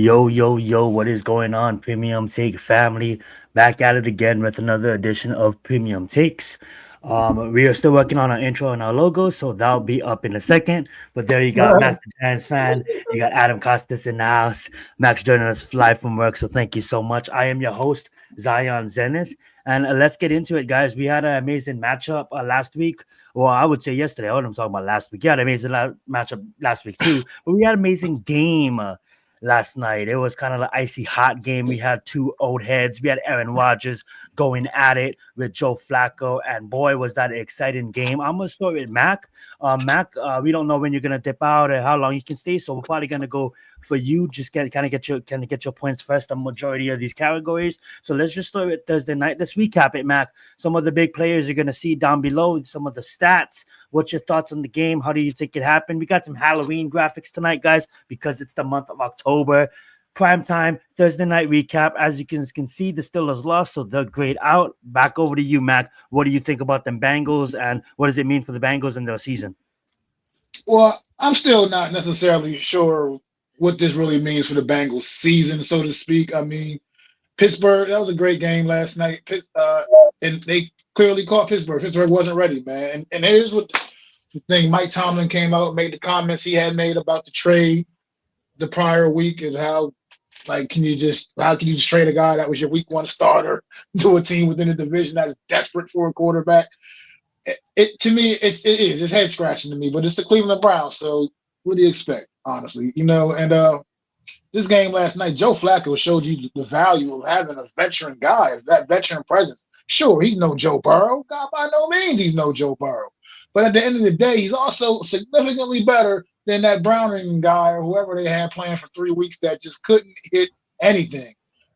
Yo, yo, yo, what is going on, Premium Take family? Back at it again with another edition of Premium Takes. We are still working on our intro and our logo, so that'll be up in a second. But there you got Right. Macdagiantsfan, you got Adam Coastas in the house, Max joining us live from work, so thank you so much. I am your host, Zion Zenith, and let's get into it, guys. We had an amazing matchup last week. Well, I would say yesterday. I am talking about last week. Yeah, an amazing matchup last week too, but we had an amazing game last night. It was kind of like icy hot game. We had two old heads. We had Aaron Rodgers going at it with Joe Flacco, and boy, was that an exciting game. I'm gonna start with Mac. Mac, we don't know when you're gonna dip out or how long you can stay, so we're probably gonna go for you. Just get your points first. The majority of these categories. So let's just start with Thursday night. Let's recap it, Mac. Some of the big players you're gonna see down below. Some of the stats. What's your thoughts on the game? How do you think it happened? We got some Halloween graphics tonight, guys, because it's the month of October. Prime time, Thursday night recap. As you can see, the Steelers lost, so they're grayed out. Back over to you, Mac. What do you think about them Bengals, and what does it mean for the Bengals and their season? Well, I'm still not necessarily sure what this really means for the Bengals season, so to speak. I mean, Pittsburgh, that was a great game last night. And they clearly caught Pittsburgh. Pittsburgh wasn't ready, man. And here's what the thing Mike Tomlin came out, made the comments he had made about the trade the prior week is how, like, how can you just trade a guy that was your week one starter to a team within the division that's desperate for a quarterback? To me, it is. It's head scratching to me, but it's the Cleveland Browns. So what do you expect, honestly? And this game last night, Joe Flacco showed you the value of having a veteran guy, that veteran presence. Sure, he's no Joe Burrow. God, by no means he's no Joe Burrow. But at the end of the day, he's also significantly better than that Browning guy or whoever they had playing for 3 weeks that just couldn't hit anything.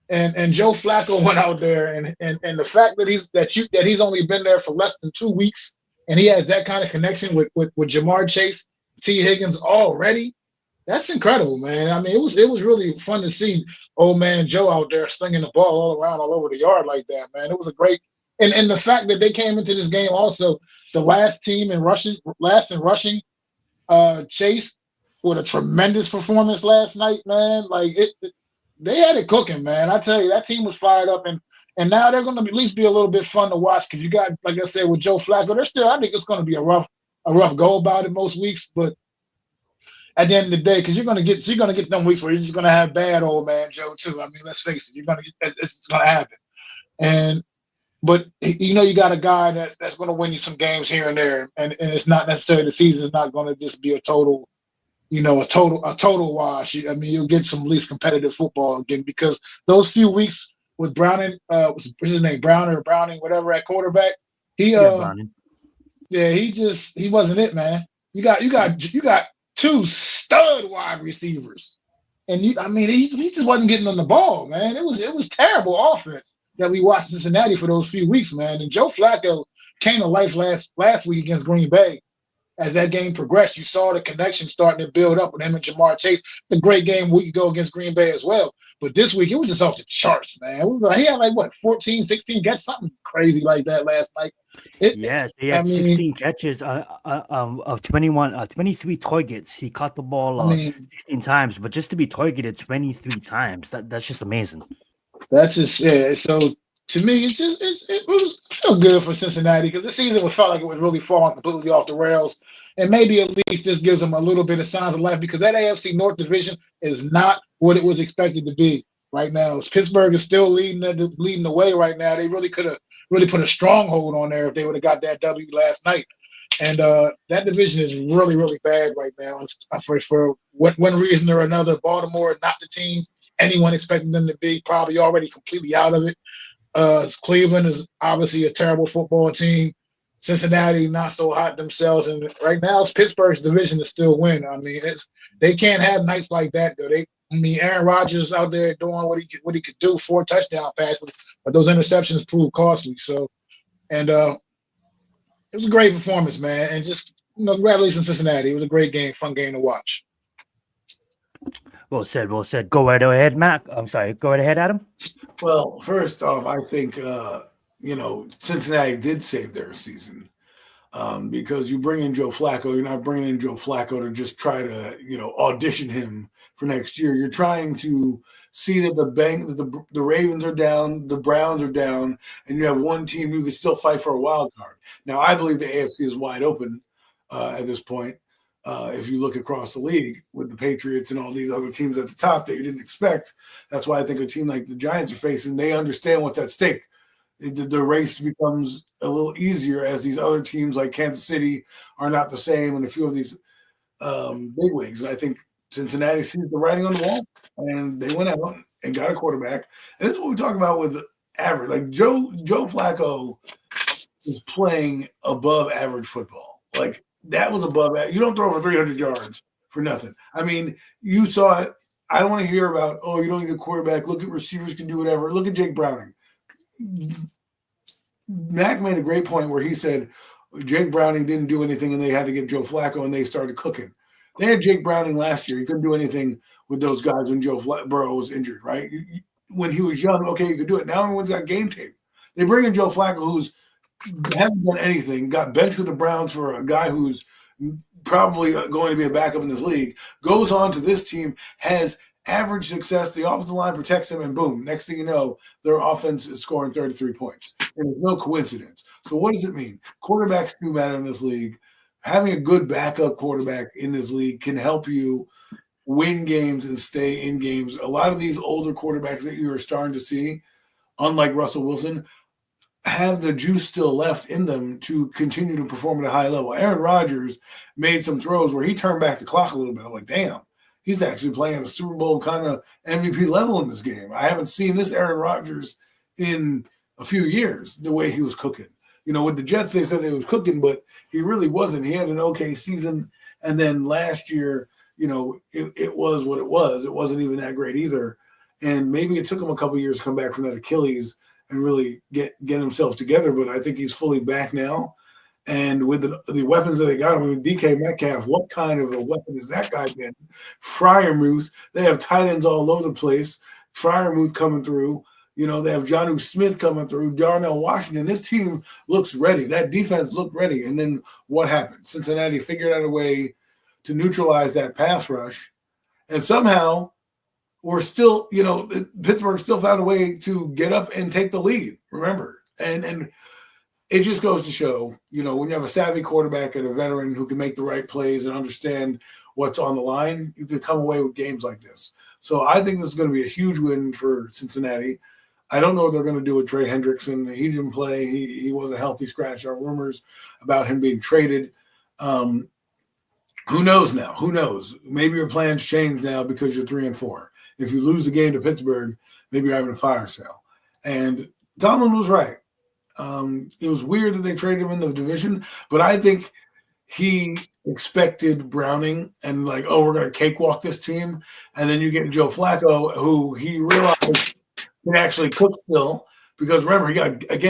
And Joe Flacco went out there, and the fact that he's only been there for less than 2 weeks, and he has that kind of connection with Jamar Chase, T Higgins already. That's incredible, man. I mean, it was really fun to see old man Joe out there slinging the ball all around, all over the yard like that, man. It was a great, and the fact that they came into this game also the last in rushing, Chase with a tremendous performance last night, man. Like they had it cooking, man. I tell you, that team was fired up, and now they're going to at least be a little bit fun to watch because you got, like I said, with Joe Flacco, they're still. I think it's going to be a rough go about it most weeks, but at the end of the day, because you're gonna get them weeks where you're just gonna have bad old man Joe too. I mean, let's face it, it's gonna happen. And but you got a guy that's gonna win you some games here and there, and it's not necessarily the season is not gonna just be a total, a total wash. I mean, you'll get some at least competitive football again because those few weeks with Browning, what's his name, Browner or Browning, whatever at quarterback, he Yeah, Browning. yeah, he wasn't it, man. You got two stud wide receivers, and I mean, he just wasn't getting on the ball, man. It was terrible offense that we watched Cincinnati for those few weeks, man. And Joe Flacco came to life last week against Green Bay. As that game progressed, you saw the connection starting to build up with him and Jamar Chase. A great game week ago against Green Bay as well. But this week, it was just off the charts, man. It was like he had like what 14, 16, get something crazy like that last night. Yes, he I had mean, 16 catches of 21, 23 targets. He caught the ball I mean, 16 times, but just to be targeted 23 times, that's just amazing. That's just yeah. So to me, it was feel good for Cincinnati because the season was felt like it was really falling completely off the rails, and maybe at least this gives them a little bit of signs of life because that AFC North division is not what it was expected to be right now. Pittsburgh is still leading the way right now. They really could have really put a stronghold on there if they would have got that W last night. And that division is really, really bad right now. For one reason or another, Baltimore not the team anyone expecting them to be, probably already completely out of it. Cleveland is obviously a terrible football team. Cincinnati not so hot themselves, and right now it's Pittsburgh's division to still win. I mean, they can't have nights like that though. I mean, Aaron Rodgers out there doing what he could do, 4 touchdown passes, but those interceptions proved costly. So, and it was a great performance, man, and just congratulations Cincinnati. It was a great game, fun game to watch. Well said, well said. Go right ahead, Mac. I'm sorry. Go right ahead, Adam. Well, first off, I think Cincinnati did save their season. because you bring in Joe Flacco, you're not bringing in Joe Flacco to just try to, audition him for next year. You're trying to see that the Ravens are down, the Browns are down, and you have one team who can still fight for a wild card. Now, I believe the AFC is wide open at this point. If you look across the league with the Patriots and all these other teams at the top that you didn't expect, that's why I think a team like the Giants are facing, they understand what's at stake. The race becomes a little easier as these other teams like Kansas City are not the same, and a few of these bigwigs. And I think Cincinnati sees the writing on the wall, and they went out and got a quarterback. And this is what we talk about with average. Like Joe Flacco is playing above average football. Like that was above that. You don't throw for 300 yards for nothing. I mean, you saw it. I don't want to hear about, you don't need a quarterback. Look at receivers can do whatever. Look at Jake Browning. Mac made a great point where he said Jake Browning didn't do anything and they had to get Joe Flacco and they started cooking. They had Jake Browning last year. He couldn't do anything with those guys when Joe Burrow was injured, right? When he was young, okay, you could do it. Now everyone's got game tape. They bring in Joe Flacco, who's hasn't done anything, got benched with the Browns for a guy who's probably going to be a backup in this league, goes on to this team, has average success, the offensive line protects him, and boom, next thing you know, their offense is scoring 33 points. And it's no coincidence. So what does it mean? Quarterbacks do matter in this league. Having a good backup quarterback in this league can help you win games and stay in games. A lot of these older quarterbacks that you are starting to see, unlike Russell Wilson, have the juice still left in them to continue to perform at a high level. Aaron Rodgers made some throws where he turned back the clock a little bit. I'm like, damn. He's actually playing at a Super Bowl kind of MVP level in this game. I haven't seen this Aaron Rodgers in a few years, the way he was cooking. With the Jets, they said he was cooking, but he really wasn't. He had an okay season. And then last year, it was what it was. It wasn't even that great either. And maybe it took him a couple of years to come back from that Achilles and really get himself together. But I think he's fully back now. And with the weapons that they got, DK Metcalf, what kind of a weapon is that guy been? Freiermuth, they have tight ends all over the place. Freiermuth coming through. They have Jonnu Smith coming through. Darnell Washington. This team looks ready. That defense looked ready. And then what happened? Cincinnati figured out a way to neutralize that pass rush. And somehow we're still, Pittsburgh still found a way to get up and take the lead, remember. And it just goes to show, when you have a savvy quarterback and a veteran who can make the right plays and understand what's on the line, you can come away with games like this. So I think this is going to be a huge win for Cincinnati. I don't know what they're going to do with Trey Hendrickson. He didn't play. He was a healthy scratch. There are rumors about him being traded. Who knows now? Who knows? Maybe your plans change now because you're 3-4. If you lose the game to Pittsburgh, maybe you're having a fire sale. And Tomlin was right. It was weird that they traded him in the division, but I think he expected Browning and like, we're going to cakewalk this team. And then you get Joe Flacco, who he realized can actually cook still, because remember, he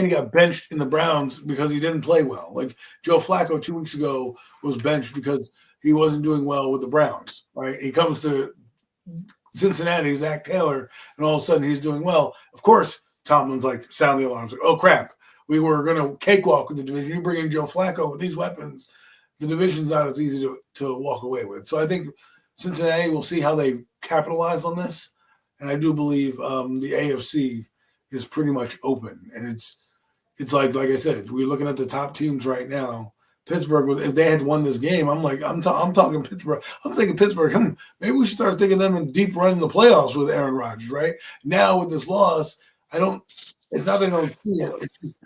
got benched in the Browns because he didn't play well. Like Joe Flacco 2 weeks ago was benched because he wasn't doing well with the Browns, right? He comes to Cincinnati, Zach Taylor, and all of a sudden he's doing well. Of course, Tomlin's like, sound the alarms, like, oh crap. We were going to cakewalk with the division. You bring in Joe Flacco with these weapons, the division's not as easy to walk away with. So I think Cincinnati will see how they capitalize on this. And I do believe the AFC is pretty much open. And it's like I said, we're looking at the top teams right now. Pittsburgh, if they had won this game, I'm talking Pittsburgh. I'm thinking Pittsburgh, maybe we should start thinking them in deep run in the playoffs with Aaron Rodgers, right? Now with this loss, it's not that I don't see it. It's just,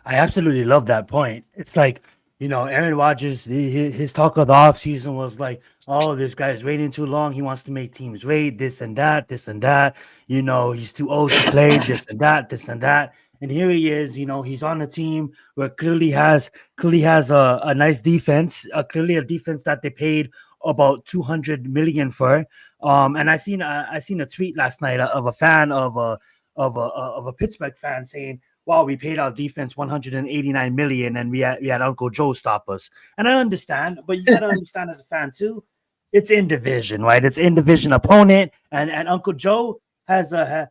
I absolutely love that point. It's like, Aaron Rodgers, his talk of the offseason was like, oh, this guy's waiting too long. He wants to make teams wait, this and that, this and that. He's too old to play, this and that, this and that. And here he is, he's on a team where clearly has a nice defense, clearly a defense that they paid about $200 million for. And I seen a tweet last night of a fan of a Pittsburgh fan saying, wow, we paid our defense $189 million and we had Uncle Joe stop us. And I understand, but you gotta understand as a fan too, it's in division, right? It's in division opponent, and Uncle Joe has a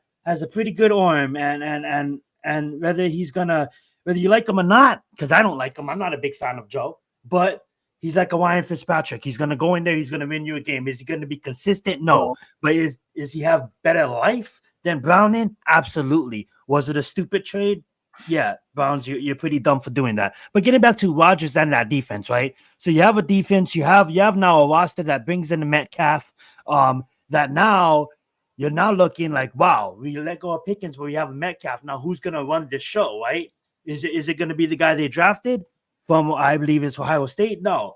pretty good arm, and And whether you like him or not, because I don't like him, I'm not a big fan of Joe, but he's like a Ryan Fitzpatrick. He's gonna go in there, he's gonna win you a game. Is he gonna be consistent? No. But is he have better life than Browning? Absolutely. Was it a stupid trade? Yeah, Browns, you're pretty dumb for doing that. But getting back to Rodgers and that defense, right? So you have a defense, you have now a roster that brings in the Metcalf, that now you're now looking like, wow, we let go of Pickens, but we have a Metcalf. Now who's gonna run this show, right? Is it gonna be the guy they drafted from, I believe it's Ohio State? No.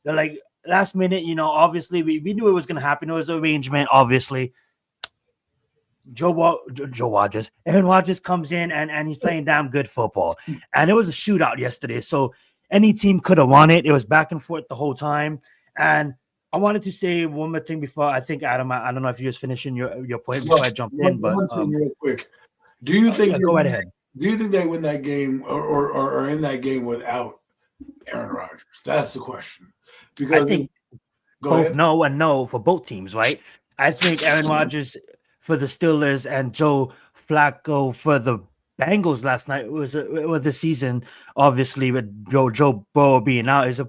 They're like last minute, obviously we knew it was gonna happen. It was an arrangement, obviously. Aaron Rodgers comes in and he's playing damn good football. And it was a shootout yesterday. So any team could have won it. It was back and forth the whole time. And I wanted to say one more thing before, I think, Adam, I don't know if you're just finishing your point before I jumped in. But one thing real quick. Do you think go right ahead. Do you think they win that game or are in that game without Aaron Rodgers? That's the question. Because I think both no and no for both teams, right? I think Aaron Rodgers for the Steelers and Joe Flacco for the Bengals last night was the season, obviously, with Joe Burrow being out, is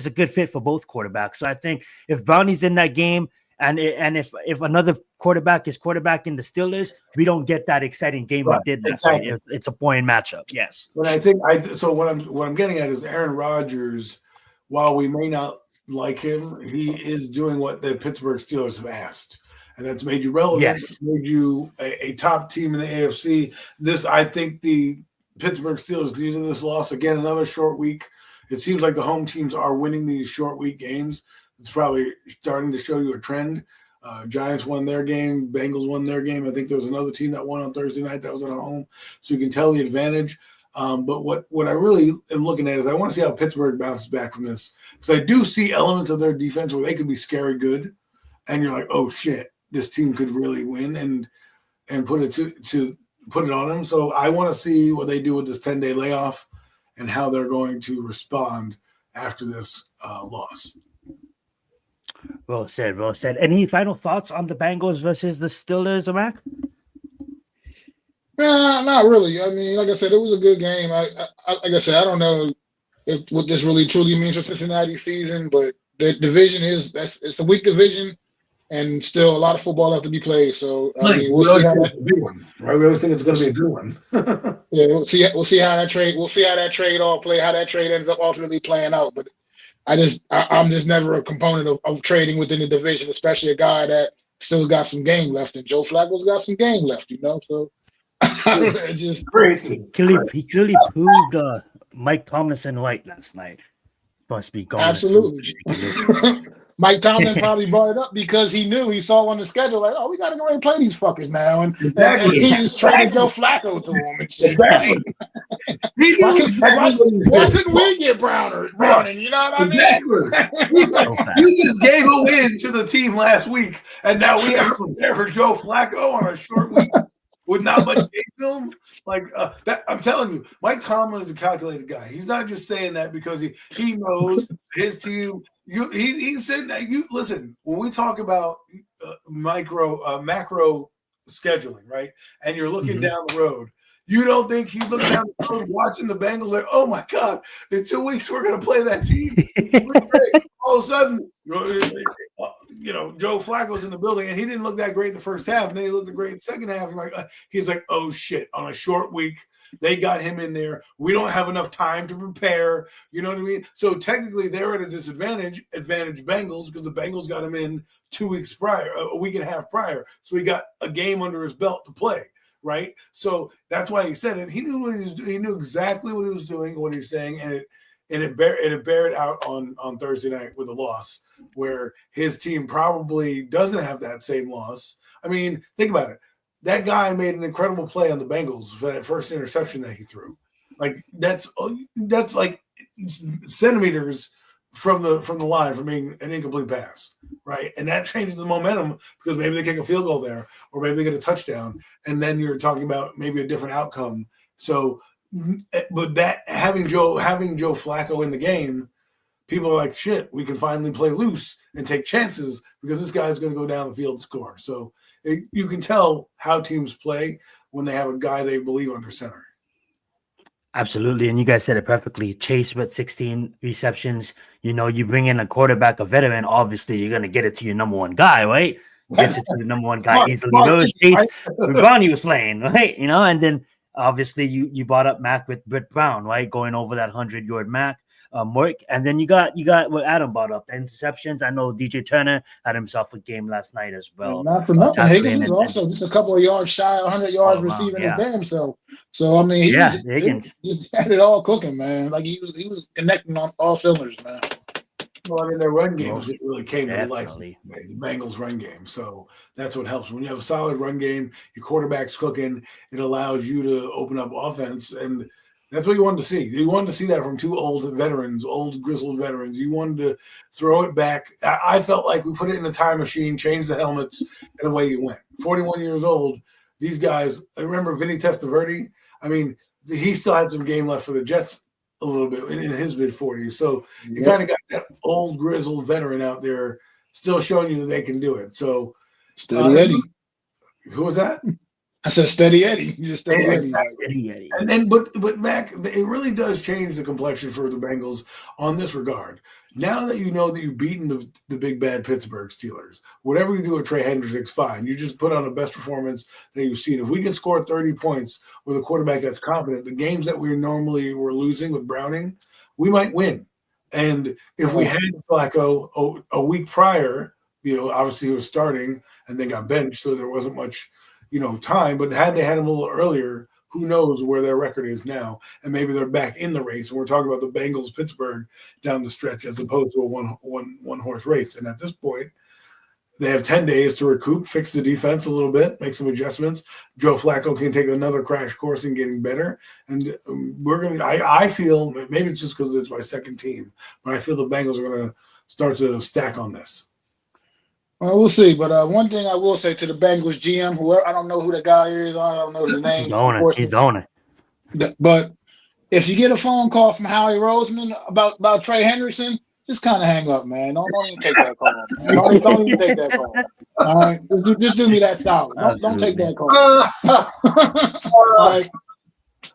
a good fit for both quarterbacks. So I think if Brownie's in that game and if another quarterback is quarterbacking the Steelers, we don't get that exciting game we did last night. It's a boring matchup. Yes. But I think so what I'm getting at is Aaron Rodgers, while we may not like him, he is doing what the Pittsburgh Steelers have asked. And that's made you relevant. Yes. It's made you a top team in the AFC. I think the Pittsburgh Steelers needed this loss. Again, another short week. It seems like the home teams are winning these short week games. It's probably starting to show you a trend. Giants won their game. Bengals won their game. I think there was another team that won on Thursday night that was at home. So you can tell the advantage. But what I really am looking at is I want to see how Pittsburgh bounces back from this. Because I do see elements of their defense where they could be scary good. And you're like, oh, shit. This team could really win and put it on them. So I want to see what they do with this 10-day layoff and how they're going to respond after this loss. Well said. Well said. Any final thoughts on the Bengals versus the Steelers, Mac? Not really. I mean, like I said, it was a good game. Like I said, I don't know what this really truly means for Cincinnati's season, but the division it's a weak division. And still a lot of football left to be played. So I mean, we'll see how that big one, right? We always think it's going to be a good one. Yeah, we'll see how that trade. We'll see how that trade how that trade ends up ultimately playing out. But I'm just never a component of trading within the division, especially a guy that still got some game left, and Joe Flacco's got some game left. So just crazy. He clearly proved Mike Tomlinson right last night. Must be gone. Absolutely. Mike Tomlin probably brought it up because he saw on the schedule, like, oh, we got to go and play these fuckers now. And he just traded Joe Flacco to him and shit. Exactly. Why couldn't we get Browning? You know what I mean? Exactly. You just gave a win to the team last week, and now we have to prepare for Joe Flacco on a short week with not much game film. Like that, I'm telling you, Mike Tomlin is a calculated guy. He's not just saying that because he knows his team. He said that listen, when we talk about macro scheduling, right? And you're looking down the road, you don't think he's looking down the road watching the Bengals like, oh my God, in 2 weeks we're gonna play that team. All of a sudden, Joe Flacco's in the building and he didn't look that great the first half, and then he looked great in the second half. And he's like, oh shit, on a short week. They got him in there. We don't have enough time to prepare. You know what I mean? So technically they're at a advantage Bengals, because the Bengals got him in 2 weeks prior, a week and a half prior. So he got a game under his belt to play, right? So that's why he said it. He knew what he was doing. He knew exactly what he was doing, what he's saying, and it bared out on Thursday night with a loss, where his team probably doesn't have that same loss. I mean, think about it. That guy made an incredible play on the Bengals for that first interception that he threw. Like that's like centimeters from the line from being an incomplete pass, right? And that changes the momentum because maybe they kick a field goal there, or maybe they get a touchdown, and then you're talking about maybe a different outcome. So, but that having Joe Flacco in the game, people are like, shit, we can finally play loose and take chances because this guy's going to go down the field and score. So you can tell how teams play when they have a guy they believe under center. Absolutely, and you guys said it perfectly. Chase with 16 receptions. You bring in a quarterback, a veteran. Obviously, you're gonna get it to your number one guy, right? Gets it to the number one guy easily. Smart, Chase right? when Brownie was playing, right? And then obviously you brought up Mac with Britt Brown, right? Going over that 100-yard Mac work, and then you got what Adam brought up, the interceptions. I know DJ Turner had himself a game last night as And well, not for nothing, Higgins tackling was and also just just a couple of yards shy, 100 all yards around. receiving his Yeah, damn self. So I mean, yeah, Higgins. just had it all cooking, man. Like he was connecting on all cylinders, man. Well, I mean, their run game is Most what really came to life definitely. today, the Bengals' run game. So that's what helps. When you have a solid run game, your quarterback's cooking, it allows you to open up offense. And that's what you wanted to see. You wanted to see that from two old veterans, old grizzled veterans. You wanted to throw it back. I felt like we put it in a time machine, changed the helmets, and away you went. 41 years old, these guys, I remember Vinny Testaverde. I mean, he still had some game left for the Jets a little bit in his mid-40s. So you kind of got that old grizzled veteran out there still showing you that they can do it. So Steady Eddie. Who was that? I said Steady Eddie. Just Steady Eddie. Exactly. And then but Mac, it really does change the complexion for the Bengals on this regard. Now that you know that you've beaten the big bad Pittsburgh Steelers, whatever you do with Trey Hendrick's fine. You just put on the best performance that you've seen. If we can score 30 points with a quarterback that's competent, the games that we normally were losing with Browning, we might win. And if we had Flacco a week prior, obviously he was starting and they got benched, so there wasn't much, time. But had they had him a little earlier, who knows where their record is now? And maybe they're back in the race. And we're talking about the Bengals Pittsburgh down the stretch as opposed to a one horse race. And at this point, they have 10 days to recoup, fix the defense a little bit, make some adjustments. Joe Flacco can take another crash course in getting better. And I feel, maybe it's just because it's my second team, but I feel the Bengals are going to start to stack on this. Well, we'll see. But one thing I will say to the Bengals GM, whoever, I don't know who the guy is. I don't know his name. He's doing it. But if you get a phone call from Howie Roseman about Trey Hendrickson, just kind of hang up, man. Don't even take that call, man. Don't even take that call. All right, just do me that solid. Don't take that call. All right.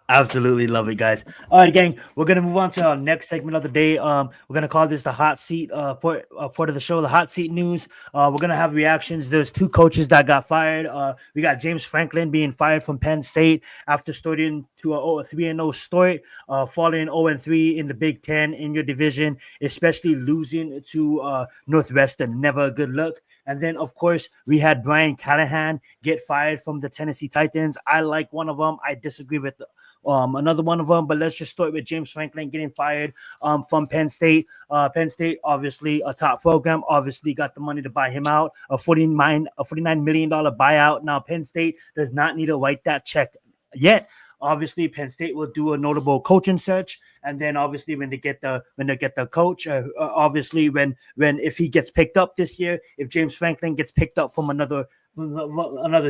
Absolutely love it, guys. All right, gang. We're gonna move on to our next segment of the day. We're gonna call this the hot seat part of the show, the hot seat news. We're gonna have reactions. There's two coaches that got fired. We got James Franklin being fired from Penn State after starting to a 3-0 start, falling 0-3 in the Big Ten in your division, especially losing to Northwestern. Never a good look. And then, of course, we had Brian Callahan get fired from the Tennessee Titans. I like one of them. I disagree with another one of them, but let's just start with James Franklin getting fired from Penn State. Penn State, obviously a top program, obviously got the money to buy him out, a $49 million buyout. Now, Penn State does not need to write that check yet. Obviously, Penn State will do a notable coaching search, and then obviously when they get the coach, obviously if he gets picked up this year, if James Franklin gets picked up from another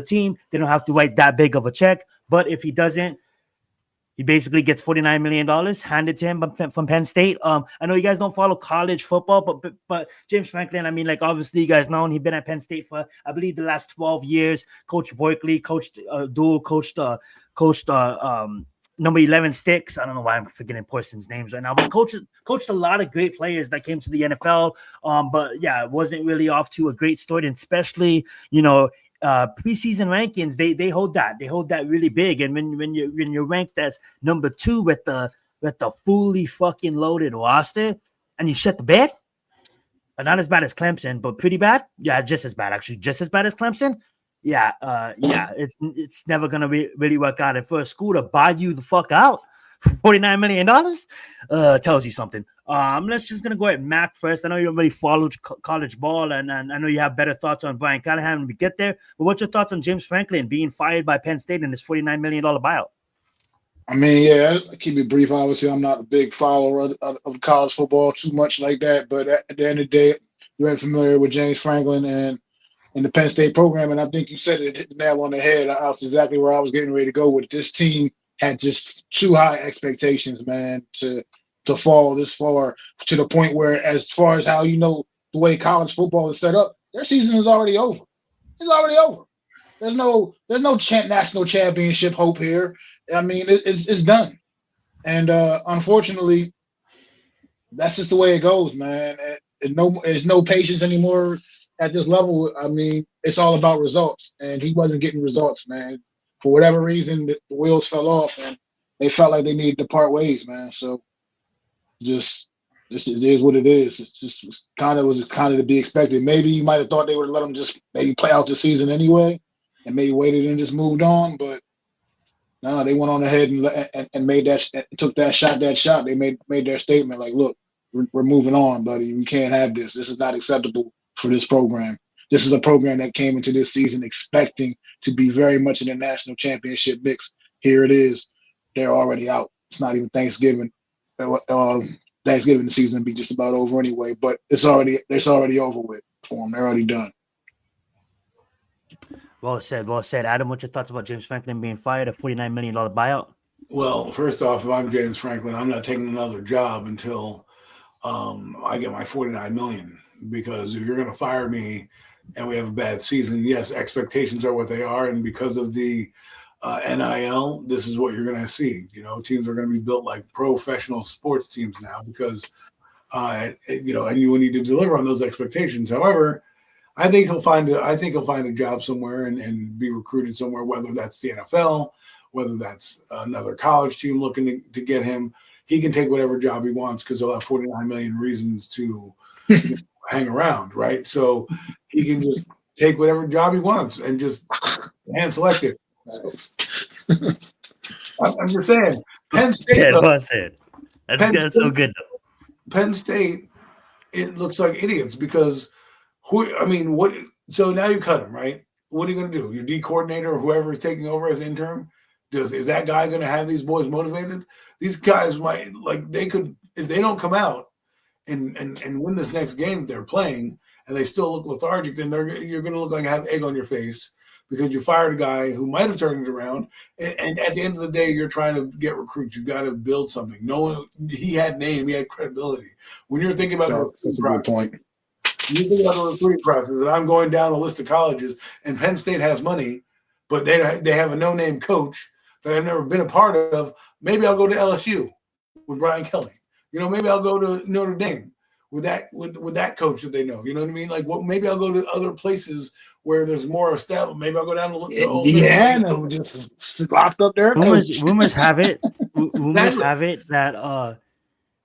team, they don't have to write that big of a check. But if he doesn't, he basically gets $49 million handed to him from Penn State. I know you guys don't follow college football, but James Franklin, I mean, like, obviously you guys know he's been at Penn State for, I believe, the last 12 years. Coach Barkley, coached number 11 Sticks. I don't know why I'm forgetting person's names right now, but coached a lot of great players that came to the NFL. But yeah, it wasn't really off to a great start, and especially, preseason rankings, they hold that really big. And when you're ranked as number 2 with the fully fucking loaded roster, and you shut the bed, but not as bad as Clemson, but pretty bad. Yeah, just as bad as Clemson. Yeah, it's never gonna really work out. And for a school to buy you the fuck out for $49 million, tells you something. Let's just gonna go at Mac first. I know you already followed college ball, and I know you have better thoughts on Brian Callahan when we get there. But what's your thoughts on James Franklin being fired by Penn State and his $49 million buyout? I mean, yeah, I'll keep it brief. Obviously, I'm not a big follower of college football too much like that. But at the end of the day, you're very familiar with James Franklin and the Penn State program, and I think you said it, hit the nail on the head. That's exactly where I was getting ready to go with. This team had just too high expectations, man, to fall this far, to the point where, as far as how the way college football is set up, their season is already over. It's already over. There's no national championship hope here. I mean, it's done. And unfortunately, that's just the way it goes, man. There's no patience anymore at this level. I mean, it's all about results, and he wasn't getting results, man. For whatever reason, the wheels fell off, and they felt like they needed to part ways, man. So just this is what it is. It's just was kind of to be expected. Maybe you might have thought they would let him just maybe play out the season anyway, and maybe waited and just moved on, but. No, they went on ahead and made took that shot. They made their statement like, look, we're moving on, buddy. We can't have this. This is not acceptable for this program. This is a program that came into this season expecting to be very much in the national championship mix. Here it is. They're already out. It's not even Thanksgiving. Thanksgiving the season will be just about over anyway, but it's already over with for them. They're already done. Well said. Adam, what's your thoughts about James Franklin being fired, a $49 million buyout? Well, first off, if I'm James Franklin, I'm not taking another job until I get my $49 million. Because if you're going to fire me and we have a bad season, yes, expectations are what they are, and because of the NIL, this is what you're going to see. Teams are going to be built like professional sports teams now because and you need to deliver on those expectations. However, I think he'll find a job somewhere and be recruited somewhere, whether that's the NFL, whether that's another college team looking to get him. He can take whatever job he wants because he'll have 49 million reasons to hang around, right? So he can just take whatever job he wants and just hand select it. I'm just saying, Penn State. Yeah, well said. That's so good though. Penn State, it looks like idiots because. What? So now you cut him, right? What are you going to do? Your D coordinator or whoever is taking over as interim, is that guy going to have these boys motivated? These guys might they could if they don't come out and win this next game they're playing and they still look lethargic, then you're going to look like you have egg on your face because you fired a guy who might have turned it around. And at the end of the day, you're trying to get recruits. You got to build something. He had name, he had credibility. When you're thinking about that's a good point. You think about the recruiting process, and I'm going down the list of colleges, and Penn State has money, but they have a no-name coach that I've never been a part of. Maybe I'll go to LSU with Brian Kelly. Maybe I'll go to Notre Dame with that coach that they know. You know what I mean? Maybe I'll go to other places where there's more established. Maybe I'll go down to Indiana, just locked up there. Rumors have it.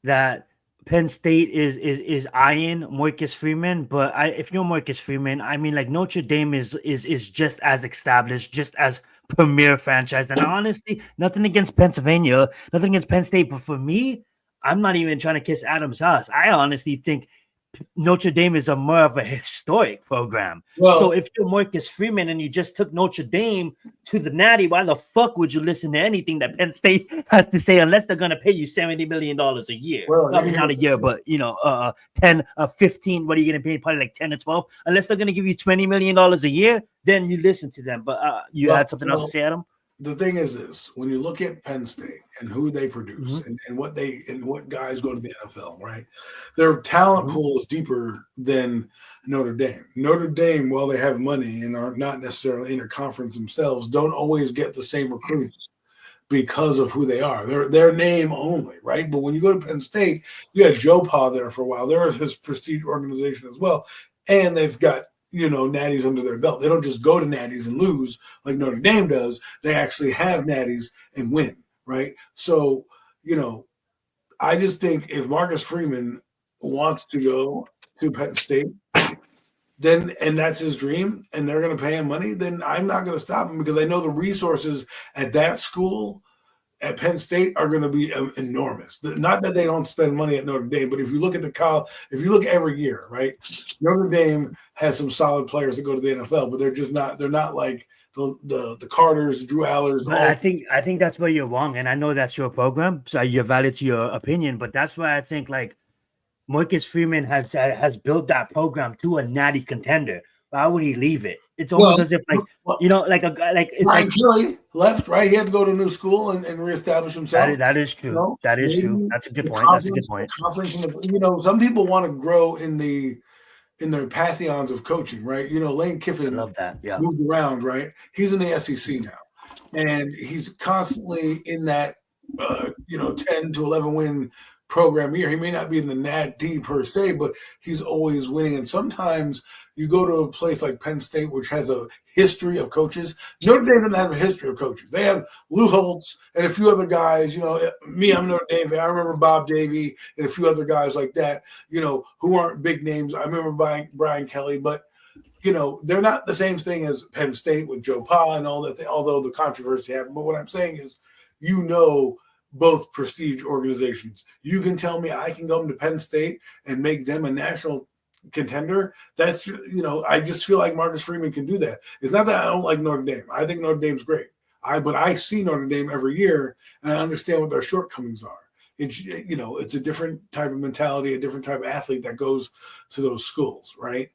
That Penn State is eyeing Marcus Freeman, but if you're Marcus Freeman, Notre Dame is just as established, just as premier franchise. And honestly, nothing against Pennsylvania, nothing against Penn State, but for me, I'm not even trying to kiss Adam's ass. I honestly think Notre Dame is more of a historic program. Well, so if you're Marcus Freeman and you just took Notre Dame to the Natty, why the fuck would you listen to anything that Penn State has to say unless they're going to pay you $70 million a year? Well, not a year, but 10, 15, what are you going to pay? Probably like 10 or 12. Unless they're going to give you $20 million a year, then you listen to them. But you had something else to say, Adam? The thing is this: when you look at Penn State and who they produce and what guys go to the NFL, right? Their talent pool is deeper than Notre Dame. Notre Dame, while they have money and are not necessarily interconference themselves, don't always get the same recruits because of who they are. They're their name only, right? But when you go to Penn State, you had Joe Pa there for a while. They're his prestige organization as well, and they've got natties under their belt. They don't just go to natties and lose like Notre Dame does. They actually have natties and win, right? So, I just think if Marcus Freeman wants to go to Penn State, and that's his dream, and they're going to pay him money, then I'm not going to stop him because I know the resources at that school at Penn State are going to be enormous. Not that they don't spend money at Notre Dame, but if you look at if you look every year, right? Notre Dame has some solid players that go to the NFL, but they're not like the Carters, the Drew Allers. But I think that's where you're wrong, and I know that's your program, so you're valid to your opinion. But that's why I think Marcus Freeman has built that program to a natty contender. Why would he leave it? It's almost as if Brian Kelly left, right? He had to go to a new school and reestablish himself. That is true. That is true. That's a good point. Conference some people want to grow in their pantheons of coaching, right? Lane Kiffin, I love that. Yeah, moved around, right? He's in the SEC now, and he's constantly in that 10 to 11 win program year. He may not be in the natty per se, but he's always winning. And sometimes you go to a place like Penn State, which has a history of coaches. Notre Dame doesn't have a history of coaches. They have Lou Holtz and a few other guys. I'm Notre Dame. I remember Bob Davie and a few other guys like that, who aren't big names. I remember Brian Kelly, but they're not the same thing as Penn State with Joe Pa and all that, although the controversy happened. But what I'm saying is, both prestige organizations. You can tell me I can go to Penn State and make them a national contender. That's, I just feel like Marcus Freeman can do that. It's not that I don't like Notre Dame. I think Notre Dame's great. But I see Notre Dame every year, and I understand what their shortcomings are. It's a different type of mentality, a different type of athlete that goes to those schools, right?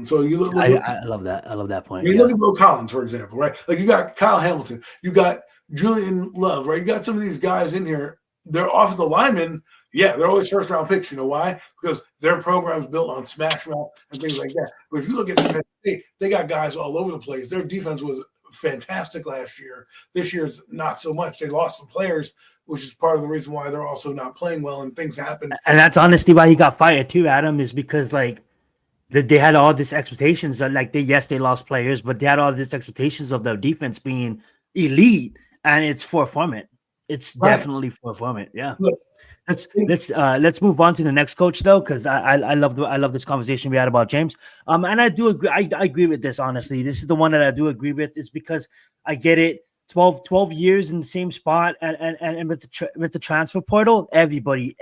So you look. I love that. I love that point. You look at Bo Collins, for example, right? Like you got Kyle Hamilton, you got Julian Love, right? You got some of these guys in here. They're offensive linemen. Yeah, they're always first round picks. You know why? Because their program's built on smash mouth and things like that. But if you look at Penn State, they got guys all over the place. Their defense was fantastic last year. This year's not so much. They lost some players, which is part of the reason why they're also not playing well and things happen. And that's honestly why he got fired too, Adam, is because they had all these expectations that they lost players, but they had all these expectations of their defense being elite. And it's far from it. It's definitely far from it. Yeah. Look, let's move on to the next coach though, because I love this conversation we had about James. And I do agree. I agree with this, honestly. This is the one that I do agree with. It's because I get it. 12 years in the same spot, and with the transfer portal, everybody.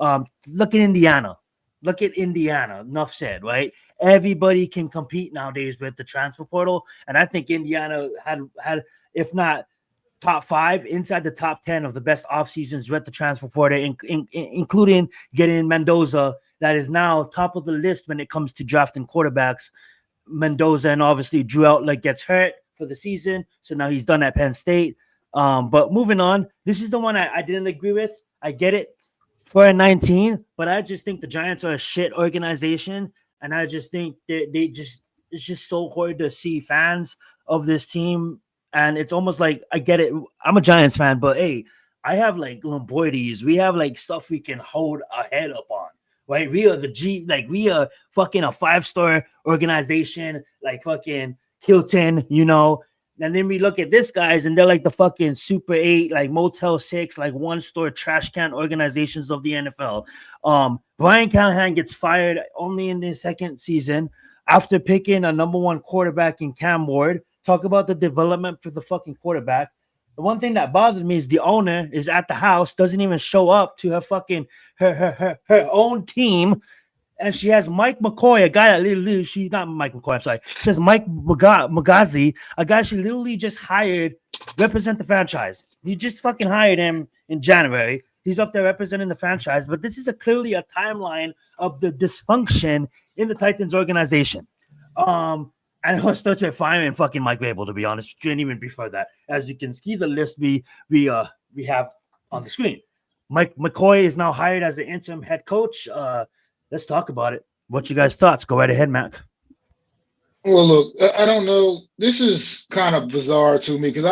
Look at Indiana. Enough said, right? Everybody can compete nowadays with the transfer portal, and I think Indiana had, if not top 5, inside the top 10 of the best off seasons with the transfer portal, including getting Mendoza, that is now top of the list when it comes to drafting quarterbacks. Mendoza, and obviously Drew Outlet gets hurt for the season, so now he's done at Penn State. But moving on, this is the one I didn't agree with. I get it for a 19, but I just think the Giants are a shit organization, and I just think it's just so hard to see fans of this team. And it's almost like, I get it. I'm a Giants fan, but hey, I have Lombardies. We have stuff we can hold our head up on, right? We are we are fucking a 5-star organization, fucking Hilton, And then we look at this guys, and they're the fucking Super 8, Motel 6, 1-store trash can organizations of the NFL. Brian Callahan gets fired only in his second season after picking a number 1 quarterback in Cam Ward. Talk about the development for the fucking quarterback. The one thing that bothered me is the owner is at the house, doesn't even show up to her fucking her own team. And she has Mike McCoy, a guy that she's not Mike McCoy, I'm sorry. She has Mike Magazi, a guy she literally just hired represent the franchise. He just fucking hired him in January. He's up there representing the franchise. But this is clearly a timeline of the dysfunction in the Titans organization. And it was such a firing fucking Mike Vrabel, to be honest. Didn't even prefer that. As you can see, the list we have on the screen. Mike McCoy is now hired as the interim head coach. Let's talk about it. What's your guys' thoughts? Go right ahead, Mac. Well, look, I don't know. This is kind of bizarre to me because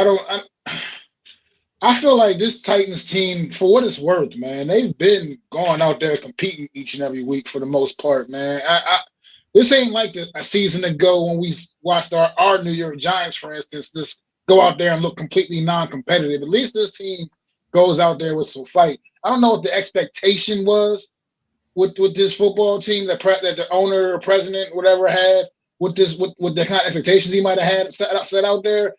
I feel like this Titans team, for what it's worth, man, they've been going out there competing each and every week for the most part, man. This ain't like a season ago when we watched our New York Giants, for instance, just go out there and look completely non-competitive. At least this team goes out there with some fight. I don't know what the expectation was with this football team that the owner or president, whatever, had with the kind of expectations he might have had set out there.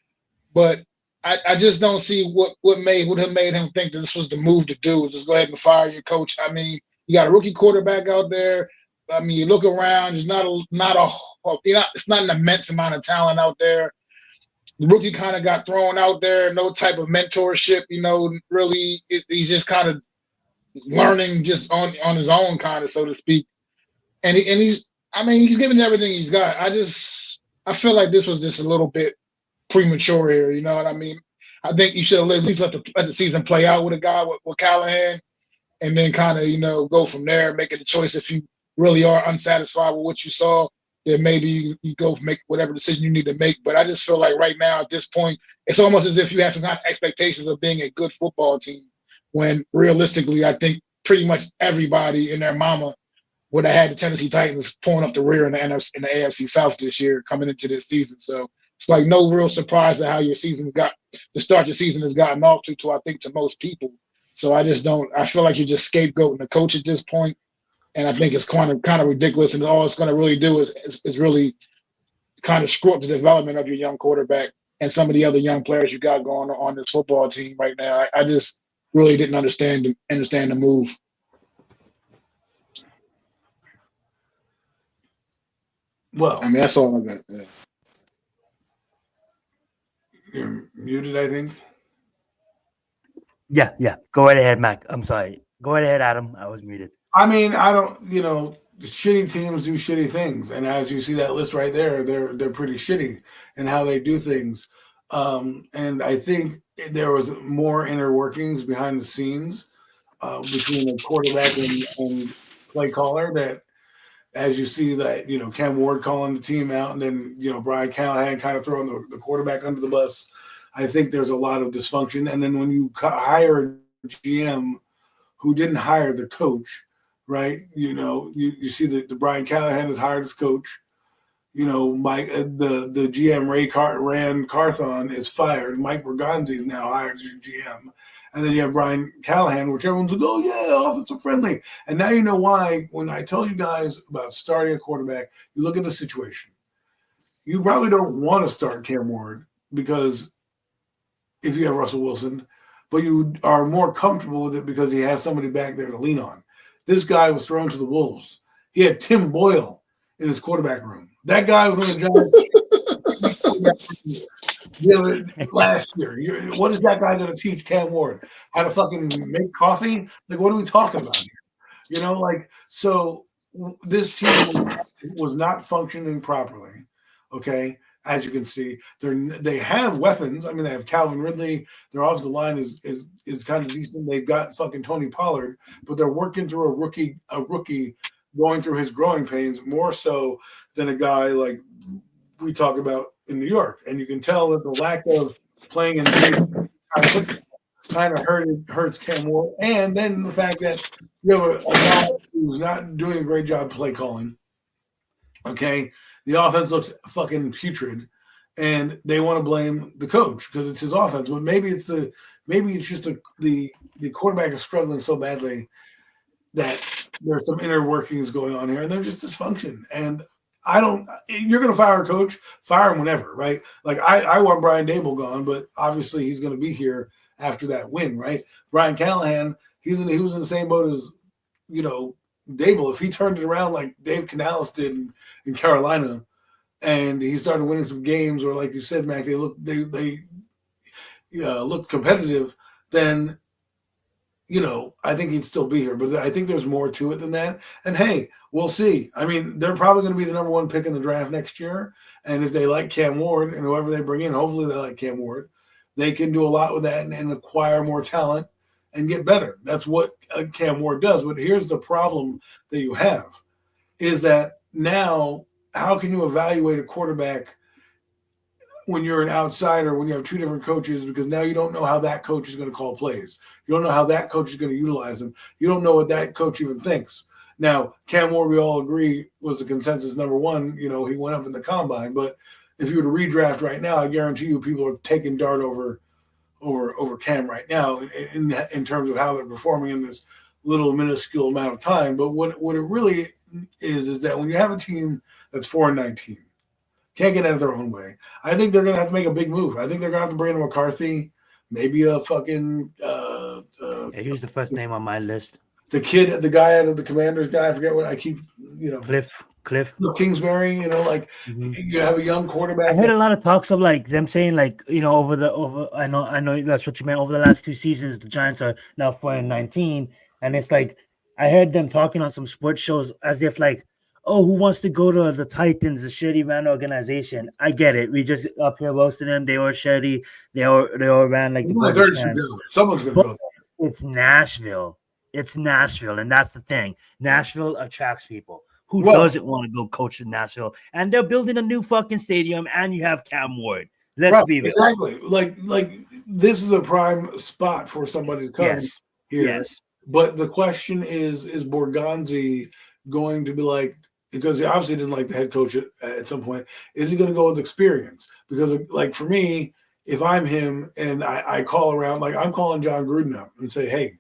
But I just don't see what made him think that this was the move to do, is just go ahead and fire your coach. I mean, you got a rookie quarterback out there. I mean, you look around, there's it's not an immense amount of talent out there. The rookie kind of got thrown out there, no type of mentorship, really. He's just kind of learning just on his own, kind of, so to speak. And he's giving everything he's got. I feel like this was just a little bit premature here, you know what I mean? I think you should have at least let the season play out with a guy with Callahan, and then kind of, go from there, making the choice if you really are unsatisfied with what you saw. then maybe you go make whatever decision you need to make. But I just feel like right now at this point, it's almost as if you have some kind of expectations of being a good football team, when realistically, I think pretty much everybody and their mama would have had the Tennessee Titans pulling up the rear in the AFC South this year coming into this season. So it's like no real surprise at how your season's got the start your season has gotten off to I think to most people. So I just don't. I feel like you're just scapegoating the coach at this point, and I think it's kind of ridiculous. And all it's going to really do is really kind of screw up the development of your young quarterback and some of the other young players you got going on this football team right now. I just really didn't understand the move. Well, I mean, that's all I got. Yeah. You're muted, I think. Yeah. Go right ahead, Mac. I'm sorry. Go right ahead, Adam. I was muted. I mean, I don't, shitty teams do shitty things. And as you see that list right there, they're pretty shitty in how they do things. And I think there was more inner workings behind the scenes between the quarterback and play caller that, as you see that, Cam Ward calling the team out and then, Brian Callahan kind of throwing the quarterback under the bus. I think there's a lot of dysfunction. And then when you hire a GM who didn't hire the coach, right? You see that the Brian Callahan has hired his coach. Mike, the GM Rand Carthon is fired. Mike Berganti is now hired as your GM. And then you have Brian Callahan, which everyone's like, oh, yeah, offensive friendly. And now you know why. When I tell you guys about starting a quarterback, you look at the situation. You probably don't want to start Cam Ward because if you have Russell Wilson, but you are more comfortable with it because he has somebody back there to lean on. This guy was thrown to the wolves. He had Tim Boyle in his quarterback room. That guy was on the Giants last year. What is that guy going to teach Cam Ward? How to fucking make coffee? Like, what are we talking about here? So this team was not functioning properly, okay? As you can see, they have weapons. I mean, they have Calvin Ridley. Their offensive line is kind of decent. They've got fucking Tony Pollard, but they're working through a rookie going through his growing pains more so than a guy like we talk about in New York. And you can tell that the lack of playing in football kind of hurts Cam Ward. And then the fact that you have a guy who's not doing a great job play calling. Okay. The offense looks fucking putrid, and they want to blame the coach because it's his offense. But maybe it's just the quarterback is struggling so badly that there's some inner workings going on here, and they're just dysfunction. And you're going to fire a coach, fire him whenever, right? Like I want Brian Dable gone, but obviously he's going to be here after that win, right? Brian Callahan, he was in the same boat as, Dable. If he turned it around like Dave Canales did in Carolina, and he started winning some games, or like you said, Mac, they looked competitive, then I think he'd still be here. But I think there's more to it than that. And hey, we'll see. I mean, they're probably going to be the number one pick in the draft next year. And if they like Cam Ward and whoever they bring in, hopefully they like Cam Ward, they can do a lot with that and acquire more talent and get better. That's what Cam Ward does. But here's the problem that you have is that now, how can you evaluate a quarterback when you're an outsider, when you have two different coaches, because now you don't know how that coach is going to call plays. You don't know how that coach is going to utilize them. You don't know what that coach even thinks. Now, Cam Ward, we all agree, was the consensus number one. He went up in the combine. But if you were to redraft right now, I guarantee you people are taking Dart over Cam right now in terms of how they're performing in this little minuscule amount of time. But what it really is that when you have a team that's 4-19, can't get out of their own way, I think they're going to have to make a big move. I think they're going to have to bring in McCarthy, maybe a fucking here's the first name on my list. The guy out of the Commanders guy, I forget what I keep, Cliff Kingsbury, You have a young quarterback. I heard a lot of talks of like them saying like, I know that's what you meant. Over the last 2 seasons, the Giants are now 4-19. And it's like, I heard them talking on some sports shows as if like, oh, who wants to go to the Titans, a shitty man organization? I get it. We just up here roasting them. They were shitty. They all ran like the Someone's going to go. It's Nashville. And that's the thing. Nashville attracts people. Who doesn't want to go coach in Nashville? And they're building a new fucking stadium, and you have Cam Ward. Let's be real. Exactly. Like this is a prime spot for somebody to come here. Yes. But the question is Borgonzi going to be like, because he obviously didn't like the head coach at some point, is he going to go with experience? Because like for me, if I'm him and I call around, like I'm calling John Gruden up and say, hey,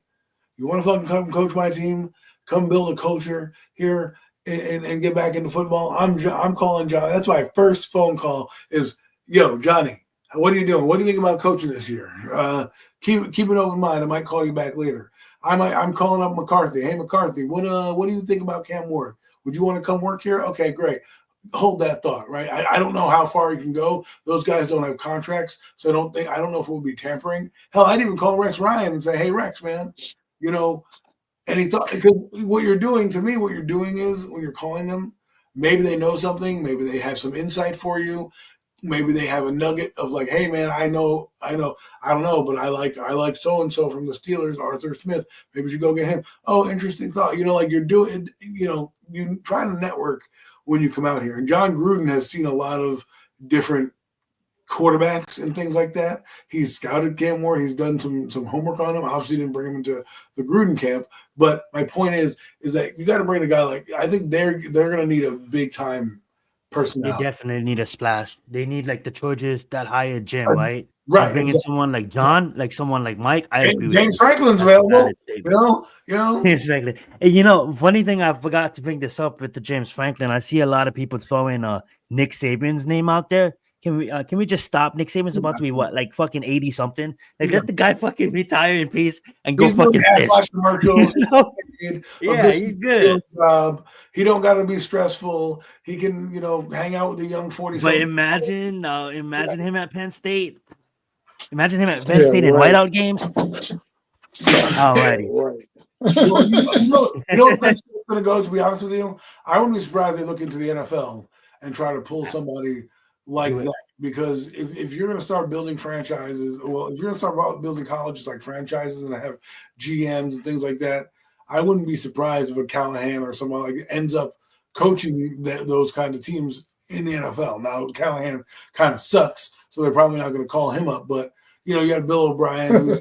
you want to fucking come coach my team? Come build a culture here and get back into football. I'm calling John. That's my first phone call is, yo, Johnny, what are you doing? What do you think about coaching this year? Keep an open mind. I might call you back later. I'm calling up McCarthy. Hey, McCarthy, what do you think about Cam Ward? Would you want to come work here? Okay, great. Hold that thought, right? I don't know how far you can go. Those guys don't have contracts, so I don't know if it would be tampering. Hell, I'd even call Rex Ryan and say, hey, Rex, man, and he thought, because what you're doing is when you're calling them, maybe they know something, maybe they have some insight for you. Maybe they have a nugget of like, hey man, I don't know, but I like so and so from the Steelers, Arthur Smith. Maybe you should go get him. Oh, interesting thought. Like you're doing, you try to network when you come out here. And John Gruden has seen a lot of different quarterbacks and things like that. He's scouted Cam Ward. He's done some homework on him. Obviously, didn't bring him into the Gruden camp. But my point is that you got to bring a guy like, I think they're going to need a big time personnel. They definitely need a splash. They need like the Chargers that hire Jim, right? Right. Bringing someone like John, like someone like Mike. I agree. James Franklin's available. James Franklin. And funny thing, I forgot to bring this up with the James Franklin. I see a lot of people throwing Nick Saban's name out there. Can we just stop? Nick Saban's about to be what, like fucking 80 something? Like let the guy fucking retire in peace and go fucking fish. Commercials. Yeah, he's good. Job. He don't got to be stressful. He can hang out with the young 40. But imagine him at Penn State. Imagine him at Penn State in whiteout games. Alrighty. You know what Penn State's going to go, to be honest with you? I wouldn't be surprised they look into the NFL and try to pull somebody like that, because if you're going to start building franchises, if you're going to start building colleges like franchises and have GMs and things like that, I wouldn't be surprised if a Callahan or someone like ends up coaching those kind of teams in the NFL. Now, Callahan kind of sucks, so they're probably not going to call him up. But you have Bill O'Brien who's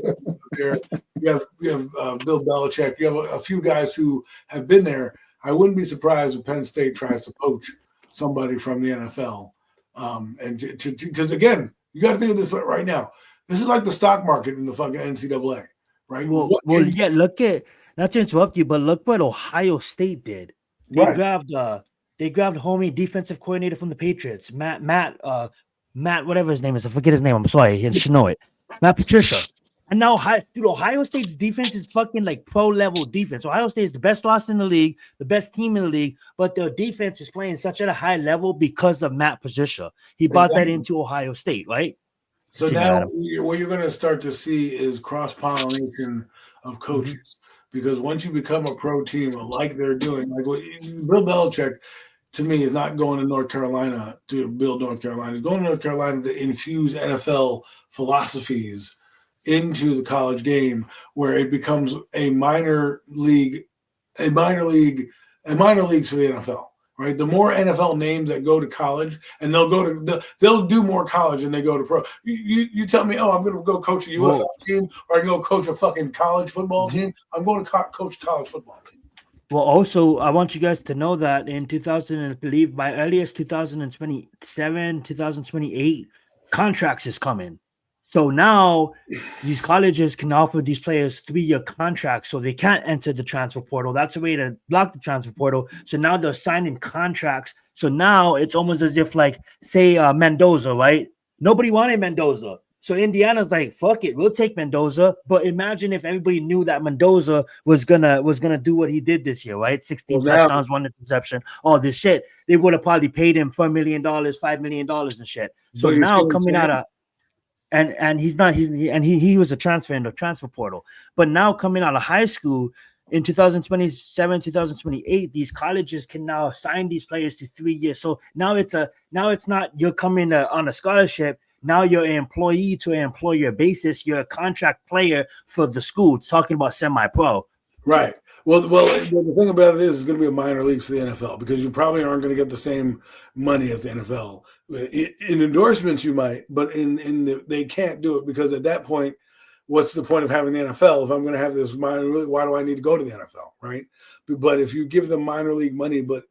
there. You have Bill Belichick. You have a few guys who have been there. I wouldn't be surprised if Penn State tries to poach somebody from the NFL. Because again, you got to think of this right now. This is like the stock market in the fucking NCAA, right? Well, look at, not to interrupt you, but look what Ohio State did. They grabbed homie defensive coordinator from the Patriots, Matt, whatever his name is. I forget his name. I'm sorry, you should know it. Matt Patricia. And now, Ohio State's defense is fucking like pro-level defense. Ohio State is the best roster in the league, the best team in the league, but their defense is playing such at a high level because of Matt Patricia. He brought that into Ohio State, right? So now what you're going to start to see is cross-pollination of coaches, because once you become a pro team, like they're doing, like what Bill Belichick, to me, is not going to North Carolina to build North Carolina. He's going to North Carolina to infuse NFL philosophies into the college game, where it becomes a minor league for the NFL, right? The more NFL names that go to college, and they'll do more college than they go to pro. You tell me, I'm going to go coach a UFL team, or I can go coach a fucking college football team. I'm going to coach college football team. Well, also, I want you guys to know that in 2000, I believe by earliest 2027, 2028, contracts is coming. So now these colleges can offer these players 3-year contracts, so they can't enter the transfer portal. That's a way to block the transfer portal. So now they're signing contracts. So now it's almost as if, like, say Mendoza, right? Nobody wanted Mendoza. So Indiana's like, fuck it, we'll take Mendoza. But imagine if everybody knew that Mendoza was gonna do what he did this year, right? 16 touchdowns, 1 interception, all this shit. They would have probably paid him $4 million, $5 million and shit. So now coming out of and he was a transfer in the transfer portal. But now coming out of high school in 2027, 2028, these colleges can now sign these players to 3 years. So now it's not you're coming on a scholarship. Now you're an employee to an employer basis. You're a contract player for the school. Talking about semi-pro. Right. Well, the thing about it is it's going to be a minor league for the NFL because you probably aren't going to get the same money as the NFL. In endorsements, you might, but they can't do it because at that point, what's the point of having the NFL if I'm going to have this minor league? Why do I need to go to the NFL, right? But if you give them minor league money, but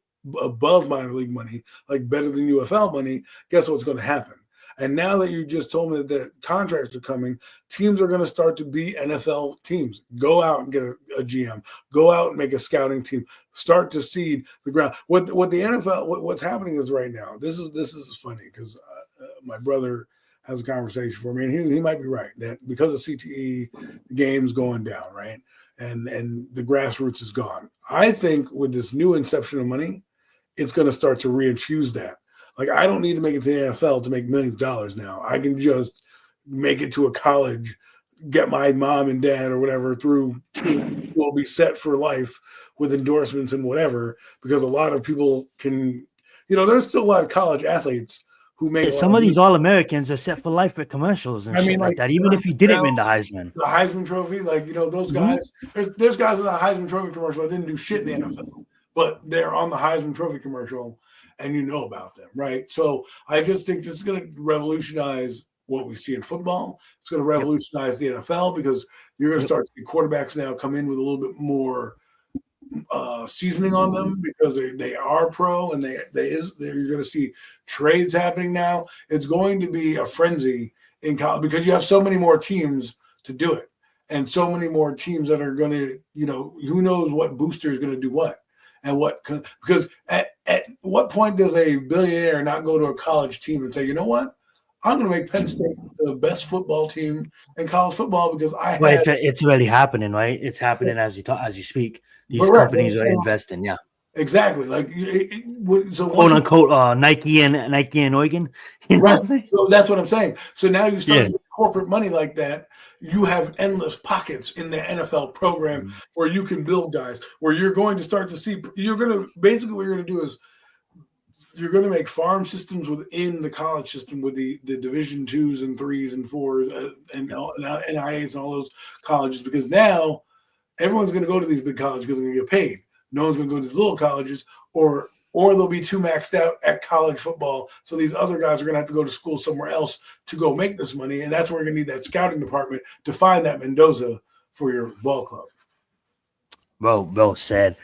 above minor league money, like better than UFL money, guess what's going to happen? And now that you just told me that contracts are coming, teams are going to start to be NFL teams. Go out and get a GM. Go out and make a scouting team. Start to seed the ground. What the NFL what's happening is right now. This is funny because my brother has a conversation for me, and he might be right that because of CTE, the game's going down, right? And the grassroots is gone. I think with this new inception of money, it's going to start to reinfuse that. Like, I don't need to make it to the NFL to make millions of dollars now. I can just make it to a college, get my mom and dad or whatever through, will be set for life with endorsements and whatever, because a lot of people can, there's still a lot of college athletes who make some of these All-Americans are set for life with commercials and shit like that, even if you didn't win the Heisman. The Heisman Trophy, those guys, there's guys in the Heisman Trophy commercial that didn't do shit in the NFL, but they're on the Heisman Trophy commercial and you know about them, right? So I just think this is going to revolutionize what we see in football. It's going to revolutionize the NFL because you're going to start to see quarterbacks now come in with a little bit more seasoning on them because they are pro and you're going to see trades happening now. It's going to be a frenzy in college because you have so many more teams to do it and so many more teams that are going to, who knows what booster is going to do what. And because at what point does a billionaire not go to a college team and say, you know what, I'm going to make Penn State the best football team in college football because it's already happening, right? It's happening as you speak. These companies are investing, yeah. Exactly, so quote unquote Nike and Oregon, right? So that's what I'm saying. So now you start with corporate money like that. You have endless pockets in the NFL program where you can build guys. Where you're going to start to see. You're going to basically what you're going to do is you're going to make farm systems within the college system with the Division 2s and 3s and 4s and NIAs and all those colleges because now everyone's going to go to these big colleges because they're going to get paid. No one's going to go to these little colleges or they'll be too maxed out at college football. So these other guys are going to have to go to school somewhere else to go make this money. And that's where you're going to need that scouting department to find that Mendoza for your ball club. Well said.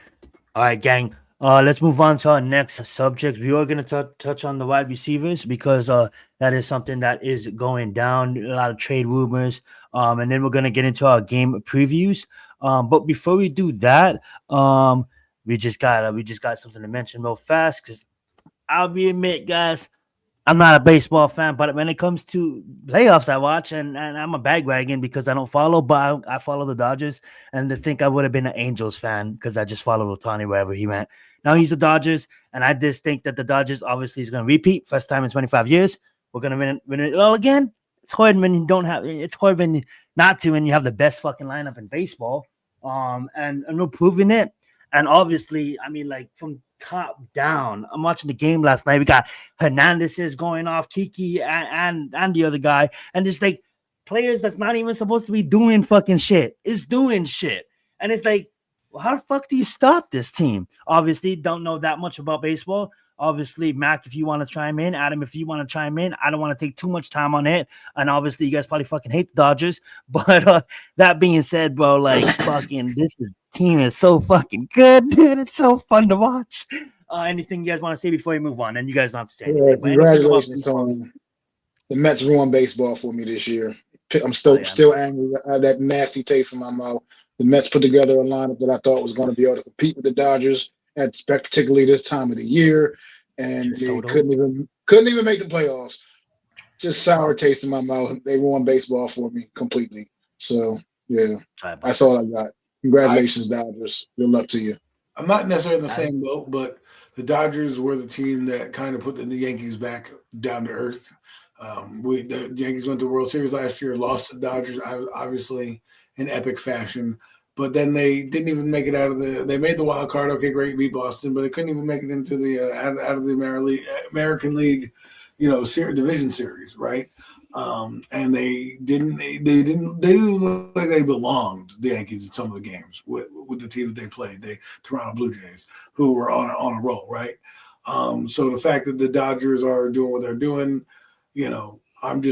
All right, gang. Let's move on to our next subject. We are going to touch on the wide receivers because that is something that is going down. A lot of trade rumors. And then we're going to get into our game previews. But before we do that, we just got something to mention real fast because I'll admit, guys, I'm not a baseball fan, but when it comes to playoffs, I watch and I'm a bagwagon because I don't follow, but I follow the Dodgers. And to think I would have been an Angels fan because I just followed Ohtani wherever he went. Now he's the Dodgers, and I just think that the Dodgers obviously is going to repeat, first time in 25 years. We're going to win it all again. It's hard when you don't have. It's hard when not to, when you have the best fucking lineup in baseball. And we're proving it. And obviously, I mean, like from top down, I'm watching the game last night. We got Hernandez is going off, Kiki and the other guy, and it's like players that's not even supposed to be doing fucking shit is doing shit, and it's like, well, how the fuck do you stop this team? Obviously, don't know that much about baseball. Obviously, Mac, if you want to chime in, Adam, if you want to chime in, I don't want to take too much time on it. And obviously, you guys probably fucking hate the Dodgers. But that being said, bro, like fucking team is so fucking good, dude. It's so fun to watch. Anything you guys want to say before we move on? And you guys don't have to say anything. Congratulations on the Mets ruined baseball for me this year. I'm still angry. I have that nasty taste in my mouth. The Mets put together a lineup that I thought was going to be able to compete with the Dodgers at particularly this time of the year, and they couldn't even make the playoffs. Just sour taste in my mouth. They won baseball for me completely. So yeah, that's all I got. Congratulations, Dodgers. Good luck to you. I'm not necessarily in the same boat, but the Dodgers were the team that kind of put the Yankees back down to earth. The Yankees went to the World Series last year, lost to the Dodgers, obviously in epic fashion. But then they didn't even make it out of they made the wild card. Okay, great, beat Boston, but they couldn't even make it into the out of the American League, division series, right? And they didn't look like they belonged, the Yankees, in some of the games. with the team that they played, the Toronto Blue Jays, who were on a roll, right? So the fact that the Dodgers are doing what they're doing, I'm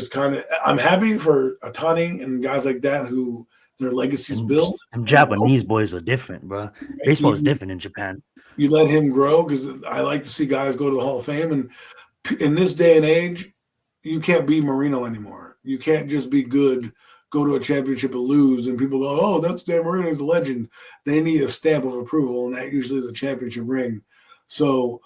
happy for Ohtani and guys like that who their legacy's built. And Japanese boys are different, bro. Baseball is different in Japan. You let him grow, because I like to see guys go to the Hall of Fame. And in this day and age, you can't be Marino anymore. You can't just be good, go to a championship and lose, and people go, "Oh, that's Dan Marino, he's a legend." They need a stamp of approval, and that usually is a championship ring. So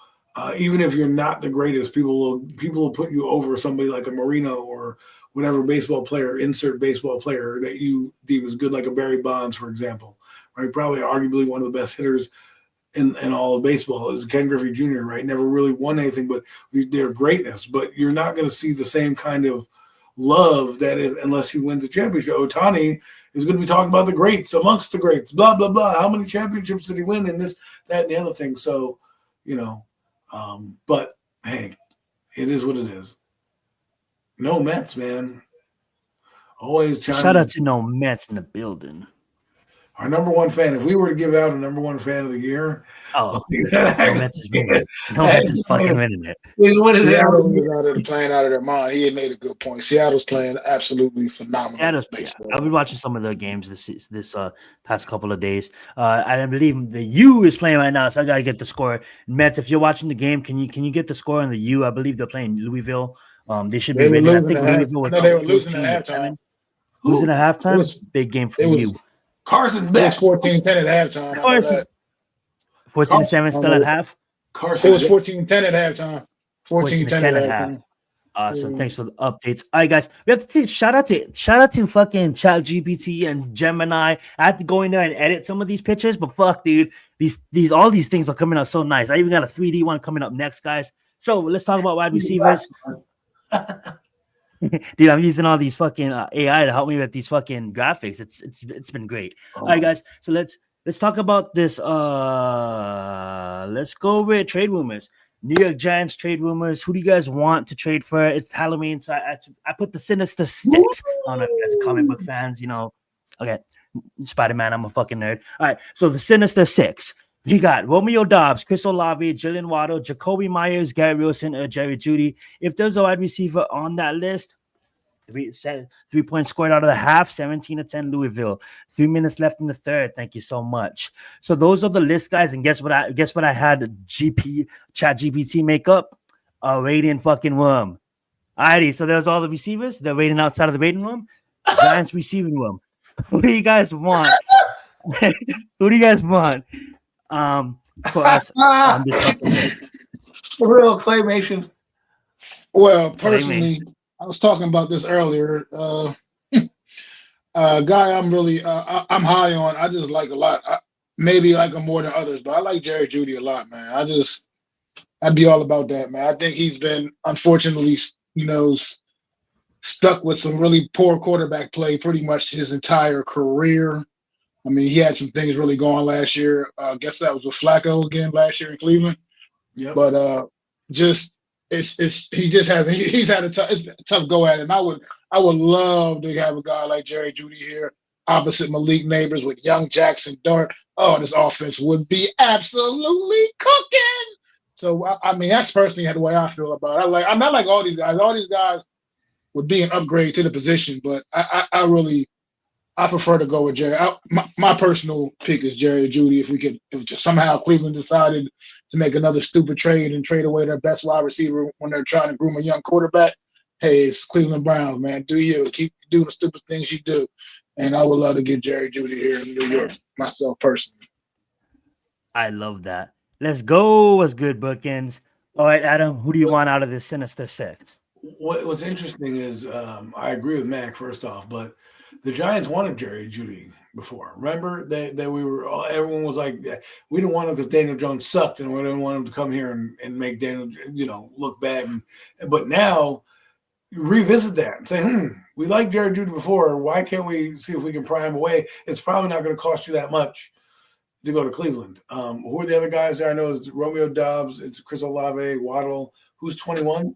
even if you're not the greatest, people will put you over somebody like a Marino or whatever baseball player, insert baseball player that you deem as good, like a Barry Bonds, for example, right? Probably arguably one of the best hitters in all of baseball is Ken Griffey Jr., right? Never really won anything, but their greatness. But you're not going to see the same kind of love unless he wins a championship. Ohtani is going to be talking about the greats amongst the greats, blah, blah, blah. How many championships did he win in this, that, and the other thing? So, but hey, it is what it is. No Mets, man. Always shout out to no Mets in the building. Our number one fan. If we were to give out a number one fan of the year, no Mets is winning. No Mets is fucking winning it. Seattle was playing out of their mind. He had made a good point. Seattle's playing absolutely phenomenal baseball. I've been watching some of the games this past couple of days. I believe the U is playing right now, so I gotta get the score. Mets, if you're watching the game, can you get the score on the U? I believe they're playing Louisville. They should be winning. I think Louisville was they were losing at halftime. Losing at halftime? Big game for you. Carson back. It was 14-10 at halftime. 14-7 still at half? It was 14-10 at halftime. 14-10 at half. Awesome. Thanks for the updates. All right, guys. We have to take shout out to fucking ChatGPT and Gemini. I had to go in there and edit some of these pictures, but fuck, dude. All these things are coming out so nice. I even got a 3D one coming up next, guys. So let's talk about wide receivers. Dude, I'm using all these fucking AI to help me with these fucking graphics. It's been great. All right, guys. So let's talk about this. Let's go over trade rumors. New York Giants trade rumors. Who do you guys want to trade for? It's Halloween, so I put the Sinister Six on it as comic book fans. Okay, Spider-Man. I'm a fucking nerd. All right, so the Sinister Six. You got Romeo Doubs, Chris Olave, Jalen Waddle, Jacoby Myers, Gary Wilson, Jerry Jeudy. If there's a wide receiver on that list, 3 points scored out of the half, 17-10 Louisville. 3 minutes left in the third. Thank you so much. So those are the list, guys. And guess what I had ChatGPT make up? A rating fucking room. Alrighty, so there's all the receivers. They're waiting outside of the waiting room. Giants receiving room. Who do you guys want? Who do you guys want? For us on this fucking list. A little claymation. Well, personally, I was talking about this earlier. Guy I'm really I'm high on. I just like a lot. Maybe like him more than others, but I like Jerry Jeudy a lot, man. I'd be all about that, man. I think he's been unfortunately, stuck with some really poor quarterback play pretty much his entire career. I mean, he had some things really going last year. I guess that was with Flacco again last year in Cleveland. Yeah. But he's had a tough go at it. And I would love to have a guy like Jerry Jeudy here opposite Malik Neighbors with young Jackson Dart. Oh, this offense would be absolutely cooking. So I mean, that's personally the way I feel about it. I'm not like all these guys. All these guys would be an upgrade to the position, but I prefer to go with Jerry. My personal pick is Jerry Jeudy. If just somehow Cleveland decided to make another stupid trade and trade away their best wide receiver when they're trying to groom a young quarterback, hey, it's Cleveland Browns, man. Do you keep doing the stupid things you do? And I would love to get Jerry Jeudy here in New York, myself personally. I love that. Let's go. What's good, bookends? All right, Adam, who do you want out of this Sinister Six? What's interesting is I agree with Mac first off, but the Giants wanted Jerry Jeudy before. Remember that everyone was like, we didn't want him because Daniel Jones sucked, and we didn't want him to come here and make Daniel, look bad. But now revisit that and say, we liked Jerry Jeudy before. Why can't we see if we can pry him away? It's probably not going to cost you that much to go to Cleveland. Who are the other guys there? I know it's Romeo Doubs, it's Chris Olave, Waddle. Who's 21?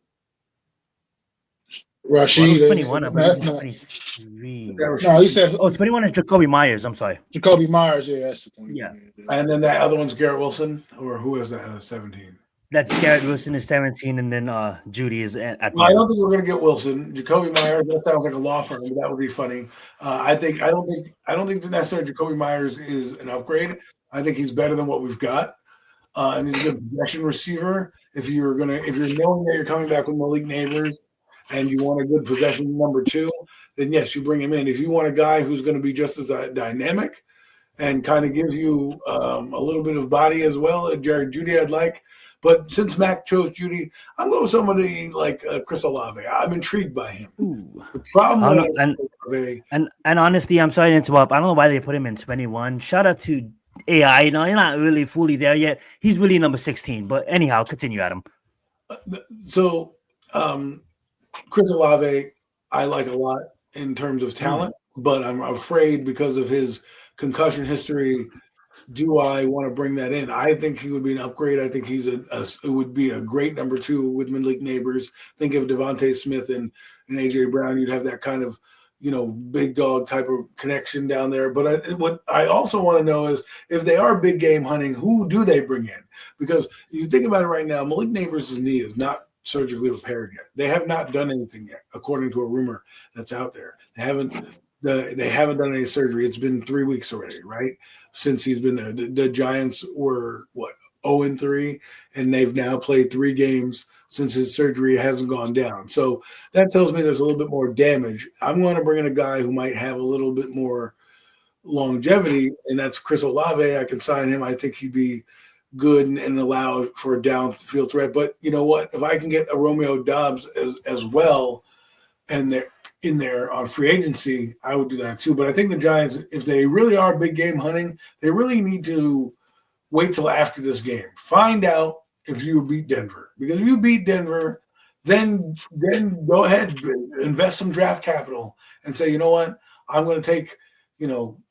Waddle's Rashid, 21. I believe that's he's not. 23. No, he said Oh, 21 is Jacoby Myers. I'm sorry. Jacoby Myers. Yeah, that's the point. Yeah. And then that other one's Garrett Wilson, or who is that? 17. That's Garrett Wilson is 17, and then Judy is at the Well, I end. don't think we're going to get Wilson. Jacoby Myers. That sounds like a law firm, but that would be funny. I don't think necessarily Jacoby Myers is an upgrade. I think he's better than what we've got, and he's a good possession receiver. If you're knowing that you're coming back with Malik Neighbors, and you want a good possession number 2, then yes, you bring him in. If you want a guy who's going to be just as dynamic and kind of give you a little bit of body as well, Jared Judy, I'd like. But since Mac chose Judy, I'm going with somebody like Chris Olave. I'm intrigued by him. Ooh. The problem and honestly, I'm sorry to interrupt. I don't know why they put him in 21. Shout out to AI. You know, you're not really fully there yet. He's really number 16. But anyhow, continue, Adam. So Chris Olave, I like a lot in terms of talent, but I'm afraid because of his concussion history. Do I want to bring that in? I think he would be an upgrade. I think it would be a great number 2 with Malik Neighbors. Think of Devontae Smith and AJ Brown. You'd have that kind of, big dog type of connection down there. But what I also want to know is if they are big game hunting, who do they bring in? Because you think about it right now, Malik Neighbors' knee is not surgically repaired yet. They have not done anything yet, according to a rumor that's out there. They haven't done any surgery. It's been 3 weeks already, right? Since he's been there. The Giants were 0-3, and they've now played 3 games since his surgery hasn't gone down. So that tells me there's a little bit more damage. I'm going to bring in a guy who might have a little bit more longevity, and that's Chris Olave. I can sign him. I think he'd be good and allowed for a downfield threat. But you know what? If I can get a Romeo Doubs as well, and they're in there on free agency, I would do that too. But I think the Giants, if they really are big game hunting, they really need to wait till after this game. Find out if you beat Denver. Because if you beat Denver, then go ahead, invest some draft capital and say, you know what, I'm going to take,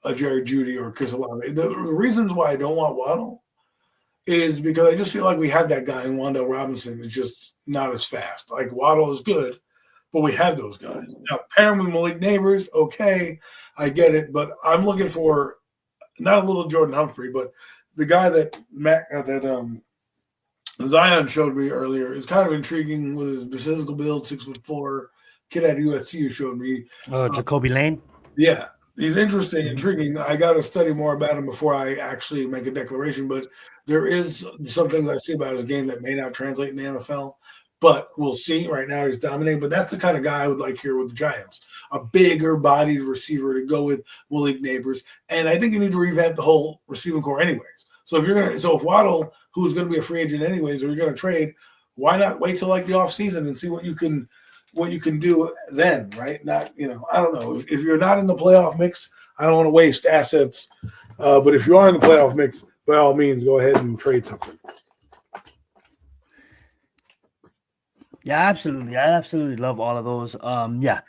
a Jared Judy or Chris Olave. The reasons why I don't want Waddle is because I just feel like we have that guy in Wan'Dale Robinson. It's just not as fast. Like Waddle is good, but we have those guys. Now, pair him with Malik Neighbors, okay, I get it, but I'm looking for not a little Jordan Humphrey, but the guy that Zion showed me earlier is kind of intriguing with his physical build, 6'4", kid at USC who showed me. Jacoby Lane? Yeah, he's interesting, intriguing. I got to study more about him before I actually make a declaration, but there is some things I see about his game that may not translate in the NFL. But we'll see. Right now he's dominating. But that's the kind of guy I would like here with the Giants. A bigger bodied receiver to go with Malik Neighbors. And I think you need to revamp the whole receiving core anyways. So if Waddle, who's going to be a free agent anyways, or you're going to trade, why not wait till like the offseason and see what you can do then, right? Not, I don't know. If you're not in the playoff mix, I don't want to waste assets. But if you are in the playoff mix, by all means, go ahead and trade something. Yeah, absolutely. I absolutely love all of those.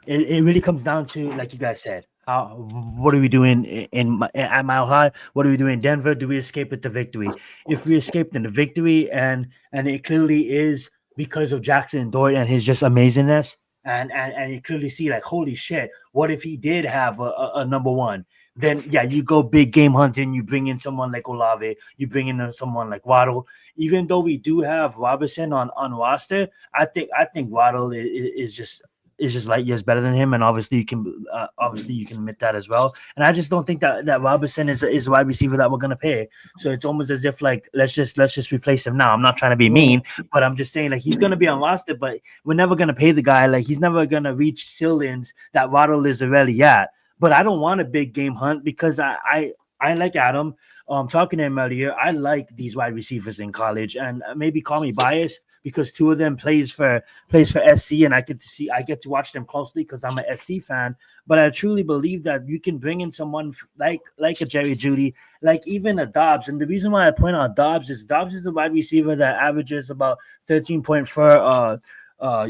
It really comes down to, like you guys said, what are we doing at Mile High? What are we doing in Denver? Do we escape with the victory? If we escaped in the victory, and it clearly is because of Jackson Dort and his just amazingness, and you clearly see like, holy shit, what if he did have a number 1? Then you go big game hunting. You bring in someone like Olave. You bring in someone like Waddle. Even though we do have Robinson on roster, I think Waddle is just light years better than him, and obviously you can admit that as well. And I just don't think that Robinson is a wide receiver that we're gonna pay. So it's almost as if like let's just replace him now. I'm not trying to be mean, but I'm just saying like he's gonna be on roster, but we're never gonna pay the guy. Like he's never gonna reach ceilings that Waddle is already at. But I don't want a big game hunt because I like Adam. Talking to him earlier, I like these wide receivers in college, and maybe call me biased because 2 of them plays for SC, and I get to watch them closely because I'm a SC fan. But I truly believe that you can bring in someone like a Jerry Jeudy, like even a Dobbs. And the reason why I point out Dobbs is the wide receiver that averages about 13.4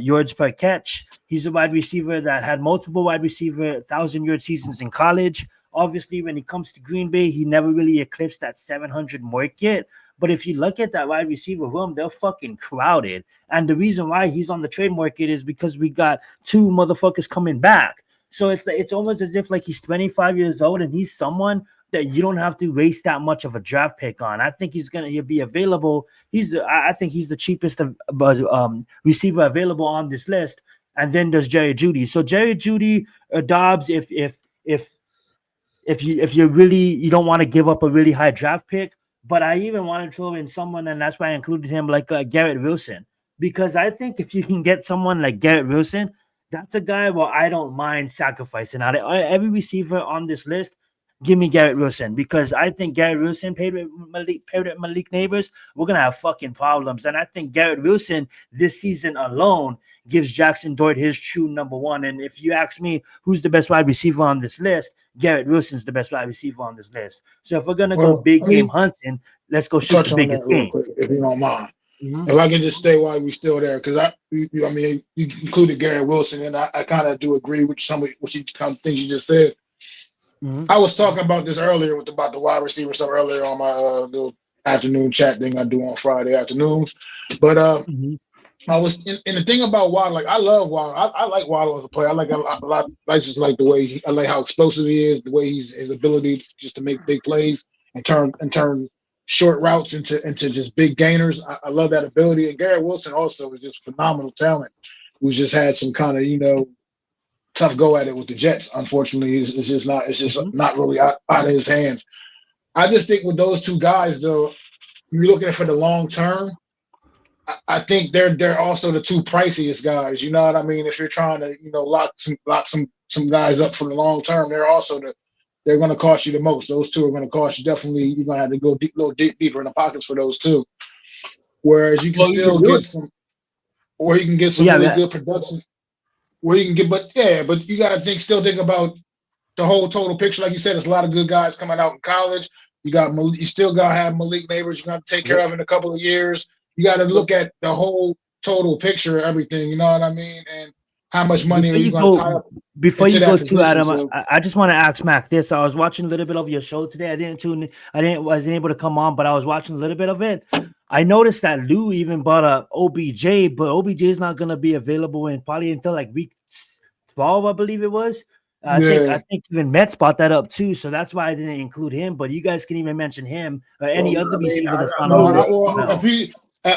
yards per catch. He's a wide receiver that had multiple wide receiver 1,000-yard seasons in college. Obviously, when he comes to Green Bay, he never really eclipsed that 700 mark yet. But if you look at that wide receiver room, they're fucking crowded. And the reason why he's on the trade market is because we got two motherfuckers coming back. So it's almost as if like he's 25 years old and he's someone that you don't have to waste that much of a draft pick on. I think he's gonna be available. I think he's the cheapest receiver available on this list. And then there's Jerry Jeudy. So Jerry Jeudy, Dobbs, if you don't want to give up a really high draft pick, but I even want to throw in someone, and that's why I included him, like Garrett Wilson, because I think if you can get someone like Garrett Wilson, that's a guy where I don't mind sacrificing. Out of every receiver on this list, give me Garrett Wilson, because I think Garrett Wilson paired with Malik Neighbors, we're gonna have fucking problems. And I think Garrett Wilson this season alone gives Jackson Dart his true number one. And if you ask me who's the best wide receiver on this list, Garrett Wilson's the best wide receiver on this list. So if we're gonna go big game hunting, let's go shoot the biggest game. Quick, if you don't mind. Mm-hmm. If I can just stay while we're still there, because you included Garrett Wilson, and I kind of do agree with some of what things you just said. Mm-hmm. I was talking about this earlier about the wide receiver stuff earlier on my little afternoon chat thing I do on Friday afternoons. But I was in the thing about Waddle. Like I love Waddle. I like Waddle as a player. I like a lot. I just like the way I like how explosive he is. The way his ability just to make big plays and turn short routes into just big gainers. I love that ability. And Garrett Wilson also is just phenomenal talent. Who's just had some kind of tough go at it with the Jets. Unfortunately, it's just not really out of his hands. I just think with those two guys, though, you're looking at for the long term. I think they're also the two priciest guys. You know what I mean? If you're trying to lock some guys up for the long term, they're going to cost you the most. Those two are going to cost you definitely. You're going to have to go deeper in the pockets for those two. Whereas you can get some really good production. Where you can get, but you got to think about the whole total picture. Like you said, there's a lot of good guys coming out in college. You still got to have Malik Neighbors. You got to take care of in a couple of years. You got to look at the whole total picture of everything. You know what I mean? And how much money are you going to tie up? Before you go to Adam, I just want to ask Mac this. I was watching a little bit of your show today. I wasn't able to come on, but I was watching a little bit of it. I noticed that Lou even bought a OBJ, but OBJ is not going to be available probably until like week 12, I believe it was. I think even Mets bought that up too, so that's why I didn't include him. But you guys can even mention him or any other receiver that's not on the list.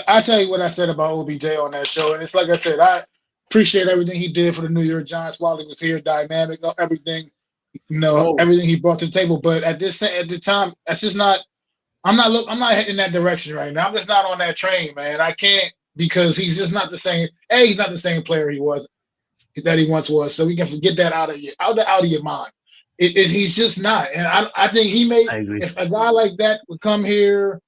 I tell you what I said about OBJ on that show, and it's like I said, I appreciate everything he did for the New York Giants while he was here, dynamic, everything, everything he brought to the table. But at the time, that's just not. I'm not heading that direction right now. I'm just not on that train, man. I can't, because he's just not the same. He's not the same player he once was. So we can forget that out of your mind. He's just not. And I think if a guy like that would come here,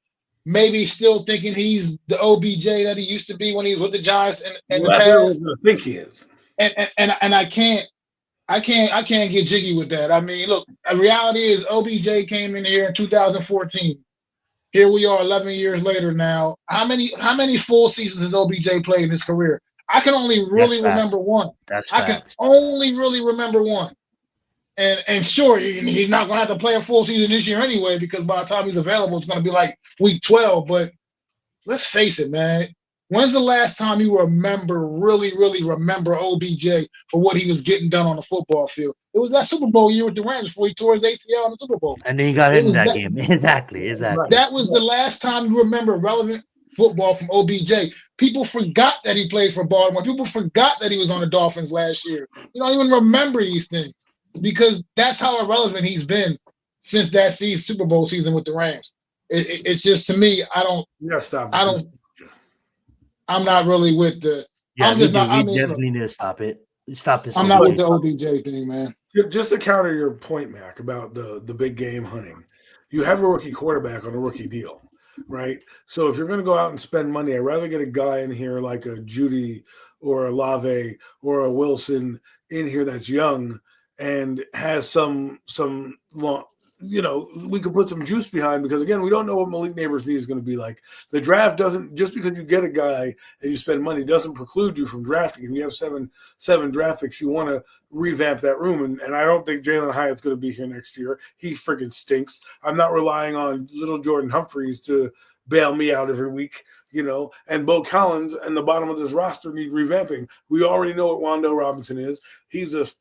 maybe still thinking he's the OBJ that he used to be when he was with the Giants and the past. I think he is. And I can't get jiggy with that. I mean, look, the reality is OBJ came in here in 2014. Here we are 11 years later now. How many full seasons has OBJ played in his career? I can only really remember one. I can only really remember one. And sure, he's not going to have to play a full season this year anyway, because by the time he's available, it's going to be like week 12. But let's face it, man. When's the last time you really remember OBJ for what he was getting done on the football field? It was that Super Bowl year with the Rams before he tore his ACL in the Super Bowl. And then he got hit in that game. Exactly. That was the last time you remember relevant football from OBJ. People forgot that he played for Baltimore. People forgot that he was on the Dolphins last year. You don't even remember these things because that's how irrelevant he's been since that Super Bowl season with the Rams. It's just, to me, I'm not really with the. Yeah, we definitely need to stop it. Stop this. I'm not with the OBJ thing, man. Just to counter your point, Mac, about the big game hunting, you have a rookie quarterback on a rookie deal, right? So if you're going to go out and spend money, I'd rather get a guy in here like a Jeudy or a Lave or a Wilson in here that's young and has some we could put some juice behind, because again, we don't know what Malik Neighbors' knee is going to be like. The draft doesn't, just because you get a guy and you spend money, doesn't preclude you from drafting him. You have seven draft picks. You want to revamp that room, and I don't think Jalen Hyatt's going to be here next year. He friggin' stinks. I'm not relying on little Jordan Humphreys to bail me out every week. And Bo Collins and the bottom of this roster need revamping. We already know what Wan'Dale Robinson is. He's like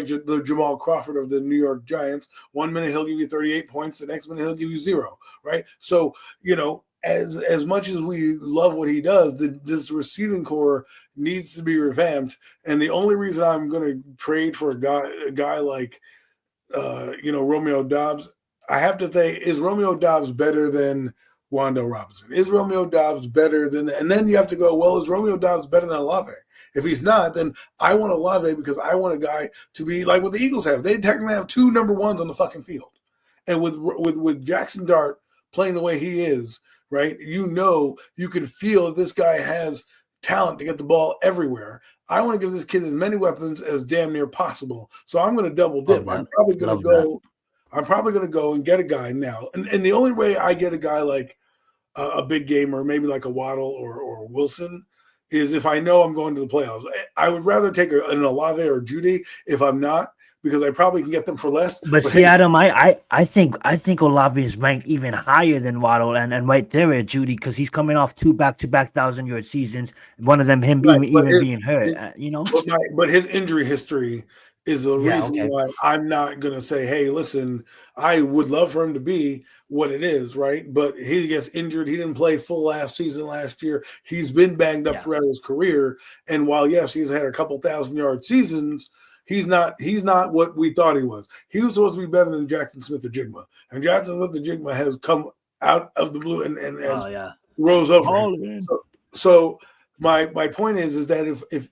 the Jamal Crawford of the New York Giants. 1 minute he'll give you 38 points, the next minute he'll give you 0, right? So, as much as we love what he does, this receiving core needs to be revamped. And the only reason I'm going to trade for a guy like Romeo Doubs, I have to say, is Romeo Doubs better than Wan'Dale Robinson? Is Romeo Doubs better than and then you have to go, well, is Romeo Doubs better than Olave? If he's not, then I want Olave, because I want a guy to be like what the Eagles have. They technically have 2 number 1s on the fucking field. And with Jackson Dart playing the way he is, right, you can feel that this guy has talent to get the ball everywhere. I want to give this kid as many weapons as damn near possible. So I'm going to double dip. I'm probably going to go and get a guy now. And the only way I get a guy like a big gamer, maybe like a Waddle or Wilson, is if I know I'm going to the playoffs. I would rather take an Olave or Judy if I'm not, because I probably can get them for less. But see, Adam, I think Olave is ranked even higher than Waddle and right there at Judy, because he's coming off 2 back-to-back 1,000-yard seasons. One of them, being hurt. But his injury history is the reason why I'm not going to say, hey, listen, I would love for him to be what it is, right? But he gets injured. He didn't play full last year. He's been banged up throughout his career. And while, yes, he's had a couple 1,000-yard seasons, he's not what we thought he was. He was supposed to be better than Jackson Smith-Njigba. And Jackson Smith-Njigba has come out of the blue and has rose over him. So my point is that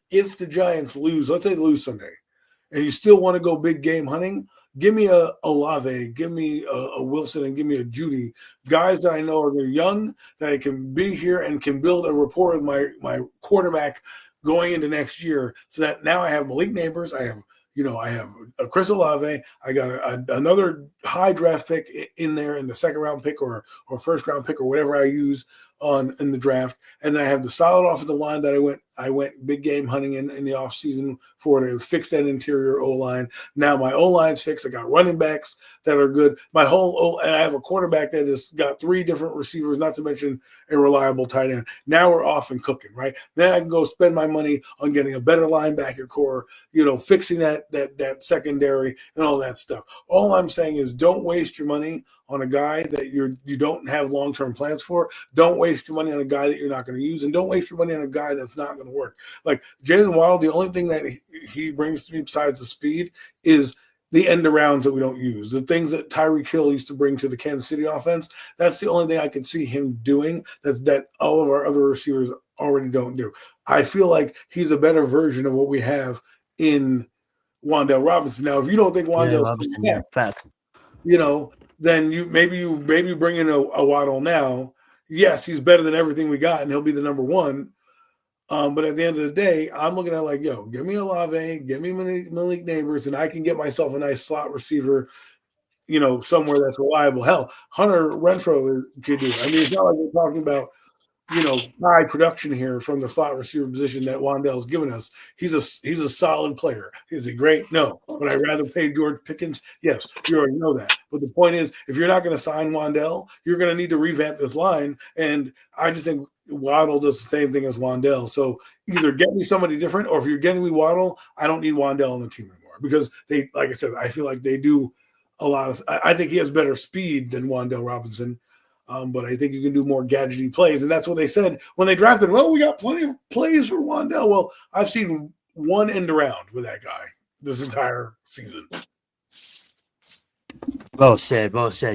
if the Giants lose, let's say they lose Sunday, and you still want to go big game hunting, give me a Olave, give me a Wilson, and give me a Judy. Guys that I know are young, that I can be here and can build a rapport with my quarterback going into next year, so that now I have Malik Neighbors, I have a Chris Olave, I got another high draft pick in there, in the second round pick or first round pick or whatever I use in the draft, and then I have the solid offensive line that I went big game hunting in the offseason for to fix that interior O-line. Now my O-line's fixed. I got running backs that are good. And I have a quarterback that has got 3 different receivers, not to mention a reliable tight end. Now we're off and cooking, right? Then I can go spend my money on getting a better linebacker core, fixing that secondary and all that stuff. All I'm saying is, don't waste your money on a guy that you don't have long-term plans for. Don't waste your money on a guy that you're not going to use, and don't waste your money on a guy that's not going to work. Like Jalen Waddle, the only thing that he brings to me besides the speed is the end arounds that we don't use. The things that Tyreek Hill used to bring to the Kansas City offense, that's the only thing I can see him doing that all of our other receivers already don't do. I feel like he's a better version of what we have in Wan'Dale Robinson. Now, if you don't think Wan'Dale's then you maybe bring in a Waddle now. Yes, he's better than everything we got, and he'll be the number 1. But at the end of the day, I'm looking at like, give me Olave, give me Malik Neighbors, and I can get myself a nice slot receiver, somewhere that's reliable. Hell, Hunter Renfrow could do it. I mean, it's not like we're talking about, high production here from the slot receiver position that Wan'Dale's given us. He's a solid player. Is he great? No. Would I rather pay George Pickens? Yes, you already know that. But the point is, if you're not going to sign Wan'Dale, you're going to need to revamp this line. And I just think Waddle does the same thing as Wan'Dale. So either get me somebody different, or if you're getting me Waddle, I don't need Wan'Dale on the team anymore, because they, like I said, I feel like they do a lot of. I think he has better speed than Wan'Dale Robinson. But I think you can do more gadgety plays. And that's what they said when they drafted. Well, we got plenty of plays for Wan'Dale. Well, I've seen one end around with that guy this entire season. Well said,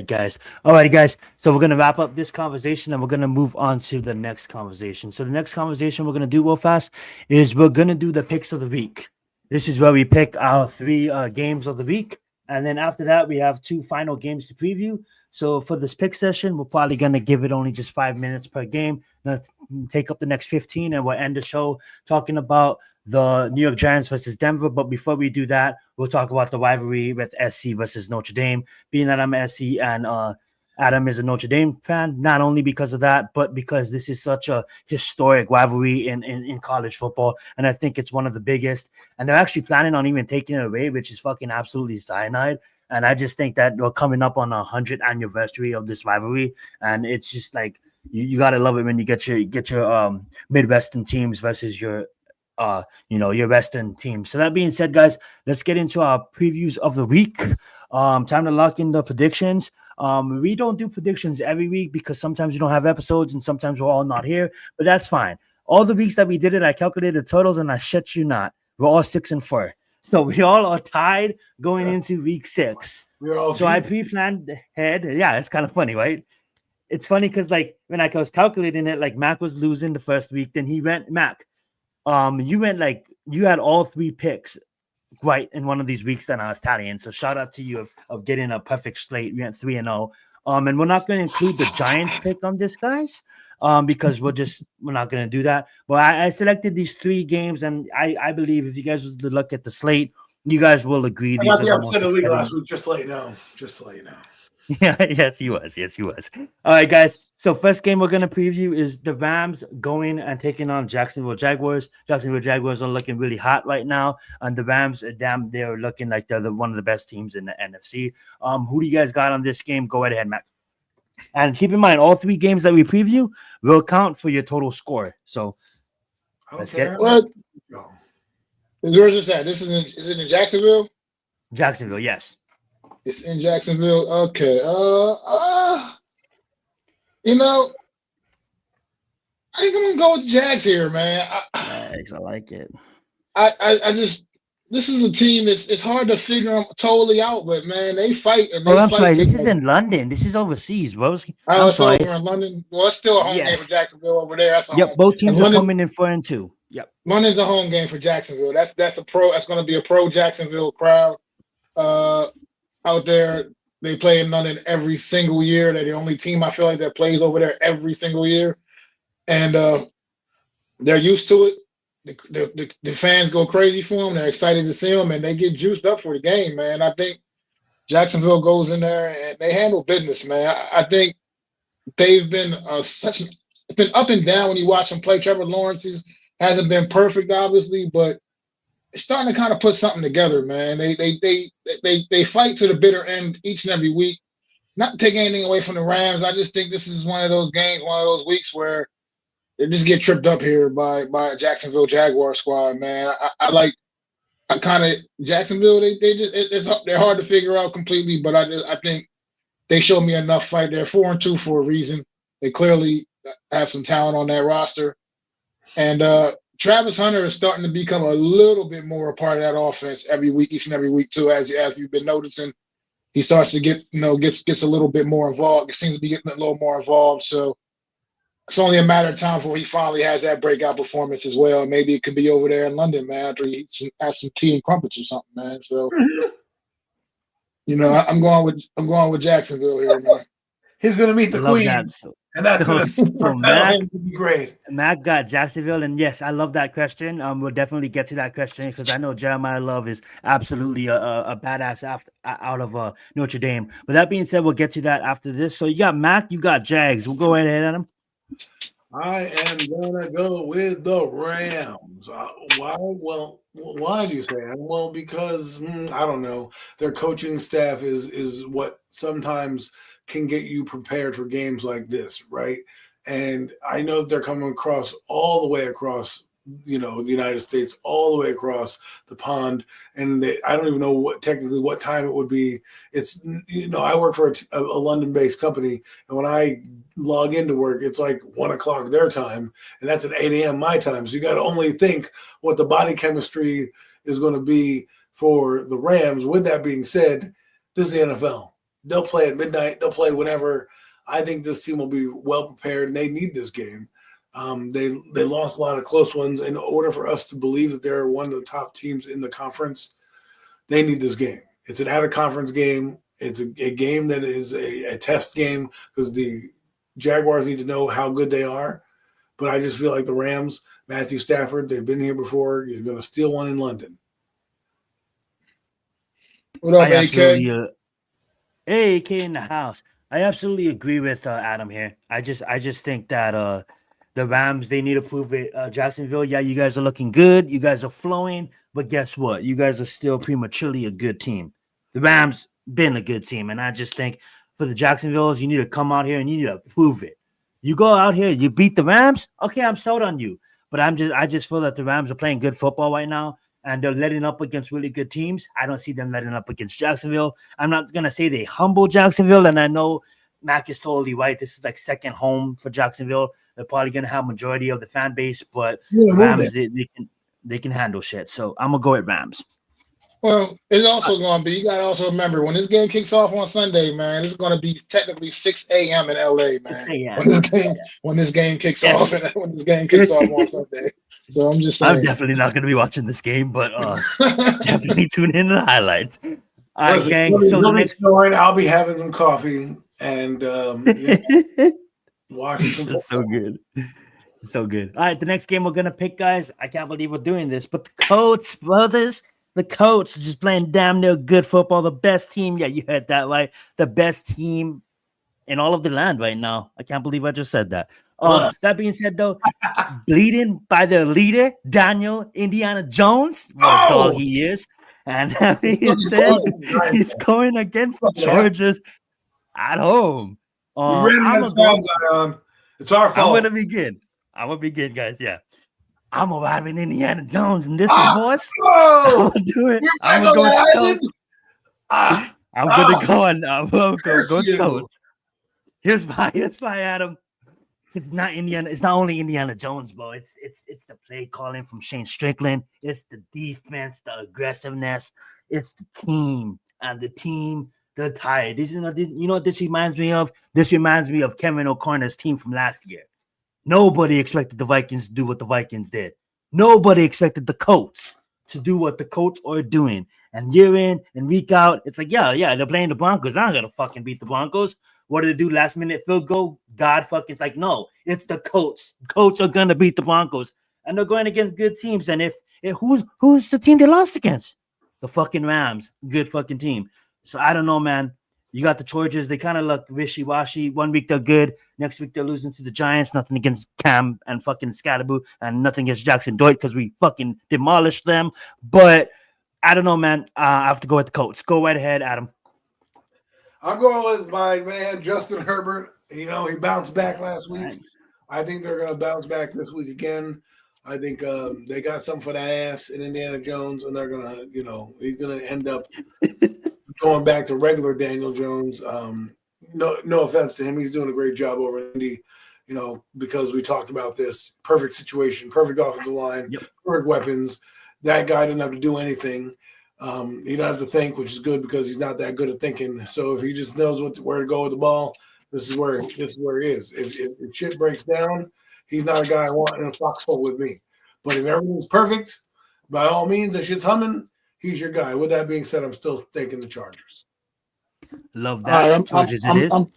guys. All right, guys. So we're going to wrap up this conversation, and we're going to move on to the next conversation. So the next conversation we're going to do real fast is we're going to do the picks of the week. This is where we pick our 3 games of the week. And then after that, we have 2 final games to preview. So for this pick session, we're probably going to give it only just 5 minutes per game. Let's take up the next 15, and we'll end the show talking about the New York Giants versus Denver. But before we do that, we'll talk about the rivalry with SC versus Notre Dame. Being that I'm SC and Adam is a Notre Dame fan, not only because of that, but because this is such a historic rivalry in college football. And I think it's one of the biggest. And they're actually planning on even taking it away, which is fucking absolutely cyanide. And I just think that we're coming up on 100th anniversary of this rivalry. And it's just like, you gotta love it when you get your Midwestern teams versus your your Western team. So that being said, guys, let's get into our previews of the week. Time to lock in the predictions. We don't do predictions every week because sometimes we don't have episodes and sometimes we're all not here, but that's fine. All the weeks that we did it, I calculated the totals and I shit you not, we're all 6-4. So we all are tied going into week 6. So I pre-planned ahead. Yeah, it's kind of funny, right? It's funny because like when I was calculating it, like Mac was losing the first week, then he went Mac. You went like you had all 3 picks right in one of these weeks that I was tallying. So shout out to you of getting a perfect slate. We went 3-0. And we're not going to include the Giants pick on this, guys, because we're not going to do that. But I selected these 3 games, and I believe if you guys would look at the slate, you guys will agree. I got the upset of the league last week. Just to let you know. Yeah, yes, he was. All right, guys. So first game we're gonna preview is the Rams going and taking on Jacksonville Jaguars. Jacksonville Jaguars are looking really hot right now, and the Rams, they're looking like they're one of the best teams in the NFC. Who do you guys got on this game? Go right ahead, Matt. And keep in mind, all 3 games that we preview will count for your total score. So let's get. What? Where's this at? Is it in Jacksonville? Jacksonville, yes. It's in Jacksonville. Okay. I think I'm gonna go with Jags here, man. Jags, I like it. I just this is a team it's hard to figure them totally out, but man, they fight and I'm sorry. This is in London. This is overseas, bro. I'm sorry. Over in London. Well, it's still a home game for Jacksonville over there. That's both teams are coming in 4-2. Yep. London's a home game for Jacksonville. That's going to be a pro Jacksonville crowd. Out there, they play in London every single year. They're the only team I feel like that plays over there every single year, and they're used to it. The fans go crazy for them. They're excited to see them, and they get juiced up for the game, man. I think Jacksonville goes in there and they handle business, man. I think they've been it's been up and down when you watch them play. Trevor Lawrence hasn't been perfect, obviously, but it's starting to kind of put something together, man. They fight to the bitter end each and every week. Not to take anything away from the Rams. I just think this is one of those games, one of those weeks where they just get tripped up here by a Jacksonville Jaguar squad, man. I kind of Jacksonville. They're hard to figure out completely, but I think they showed me enough fight. They're 4-2 for a reason. They clearly have some talent on that roster, and Travis Hunter is starting to become a little bit more a part of that offense every week, each and every week too. As you've been noticing, he starts to gets a little bit more involved. It seems to be getting a little more involved. So it's only a matter of time before he finally has that breakout performance as well. Maybe it could be over there in London, man, after he has some tea and crumpets or something, man. So I'm going with Jacksonville here, man. He's going to meet the Queen. And that's going to be great. Mac got Jacksonville, and yes, I love that question. We'll definitely get to that question because I know Jeremiah Love is absolutely a badass out of Notre Dame. But that being said, we'll get to that after this. So you got Mac, you got Jags. We'll go right ahead at him. I am gonna go with the Rams. Why? Well, why do you say that? Well, because I don't know. Their coaching staff is what sometimes can get you prepared for games like this, right? And I know they're coming all the way across, the United States, all the way across the pond. And I don't even know what time it would be. It's, I work for a London-based company, and when I log into work, it's like 1:00 their time, and that's at 8 a.m. my time. So you got to only think what the body chemistry is going to be for the Rams. With that being said, this is the NFL. They'll play at midnight. They'll play whenever. I think this team will be well prepared, and they need this game. They lost a lot of close ones. In order for us to believe that they're one of the top teams in the conference, they need this game. It's an out-of-conference game. It's a game that is a test game because the Jaguars need to know how good they are. But I just feel like the Rams, Matthew Stafford, they've been here before. You're going to steal one in London. What up, I AK? absolutely, hey, AK in the house. I absolutely agree with Adam here. I just think that the Rams, they need to prove it. Jacksonville, yeah, you guys are looking good. You guys are flowing, but guess what? You guys are still prematurely a good team. The Rams been a good team, and I just think for the Jacksonvilles, you need to come out here and you need to prove it. You go out here, you beat the Rams. Okay, I'm sold on you. But I just feel that the Rams are playing good football right now, and they're letting up against really good teams. I don't see them letting up against Jacksonville. I'm not gonna say they humble Jacksonville, and I know Mac is totally right. This is like second home for Jacksonville. They're probably gonna have majority of the fan base, but Yeah, the move there. Rams they can handle shit. So I'm gonna go with Rams. Well, it's also going to be. You got to also remember when this game kicks off on Sunday, man. It's going to be technically 6 a.m. in LA, 6 man. a.m. When this game kicks off Yes. and when this game kicks off on Sunday. So I'm just I'm saying. definitely not gonna be watching this game, but definitely tune in to the highlights. All right, Listen, gang. So the he'll be next snoring. I'll be having some coffee and it's watching some so football. good. So good. All right, the next game we're gonna pick, guys. I can't believe we're doing this, but the Colts, brothers, the Colts just playing damn near good football. The best team. Yeah, you heard that right. The best team in all of the land right now. I can't believe I just said that. Ugh. That being said, though, bleeding by their leader, Daniel Indiana Jones. What a dog Oh, he is. And that being fucking said, Giants he's fan. going against the Fucking ass. Chargers at home. We ran I'm out gonna of go. time, Zion. It's our I'm fault. gonna begin. I'm gonna begin, guys. Yeah. I'm arriving Indiana Jones in this one, Ah, boys. I'm oh, gonna do it. you're I'm back gonna on go with that the island. Colts. Ah, I'm gonna go on. I'm gonna go curse with you. Colts. Here's why, Adam. It's not Indiana. It's not only Indiana Jones, bro. It's the play calling from Shane Strickland. It's the defense, the aggressiveness. It's the team and the team. They're tired. This is you know what this reminds me of. This reminds me of Kevin O'Connor's team from last year. Nobody expected the Vikings to do what the Vikings did. Nobody expected the Colts to do what the Colts are doing. And year in and week out, it's like, yeah, they're playing the Broncos. I'm not gonna fucking beat the Broncos. What did they do? Last minute field goal? God fucking, it's like, no, it's the Colts. Colts are gonna beat the Broncos. And they're going against good teams. And if who's the team they lost against? The fucking Rams. Good fucking team. So I don't know, man. You got the Chargers. They kind of look wishy-washy. 1 week they're good. Next week they're losing to the Giants. Nothing against Cam and fucking Scatterboo, and nothing against Jackson Doit because we fucking demolished them. But I don't know, man. I have to go with the Colts. Go right ahead, Adam. I'm going with my man Justin Herbert. You know, he bounced back last week. Right. I think they're going to bounce back this week again. I think they got something for that ass in Indiana Jones, and they're going to, he's going to end up going back to regular Daniel Jones. No offense to him. He's doing a great job over in Indy, because we talked about this. Perfect situation, perfect offensive line, Yep. perfect weapons. That guy didn't have to do anything. He don't have to think, which is good because he's not that good at thinking. So if he just knows where to go with the ball, this is where he is. If shit breaks down, he's not a guy I want in a foxhole with me. But if everything's perfect, by all means, that shit's humming, he's your guy. With that being said, I'm still taking the Chargers. Love All right, that. Chargers it is. I'm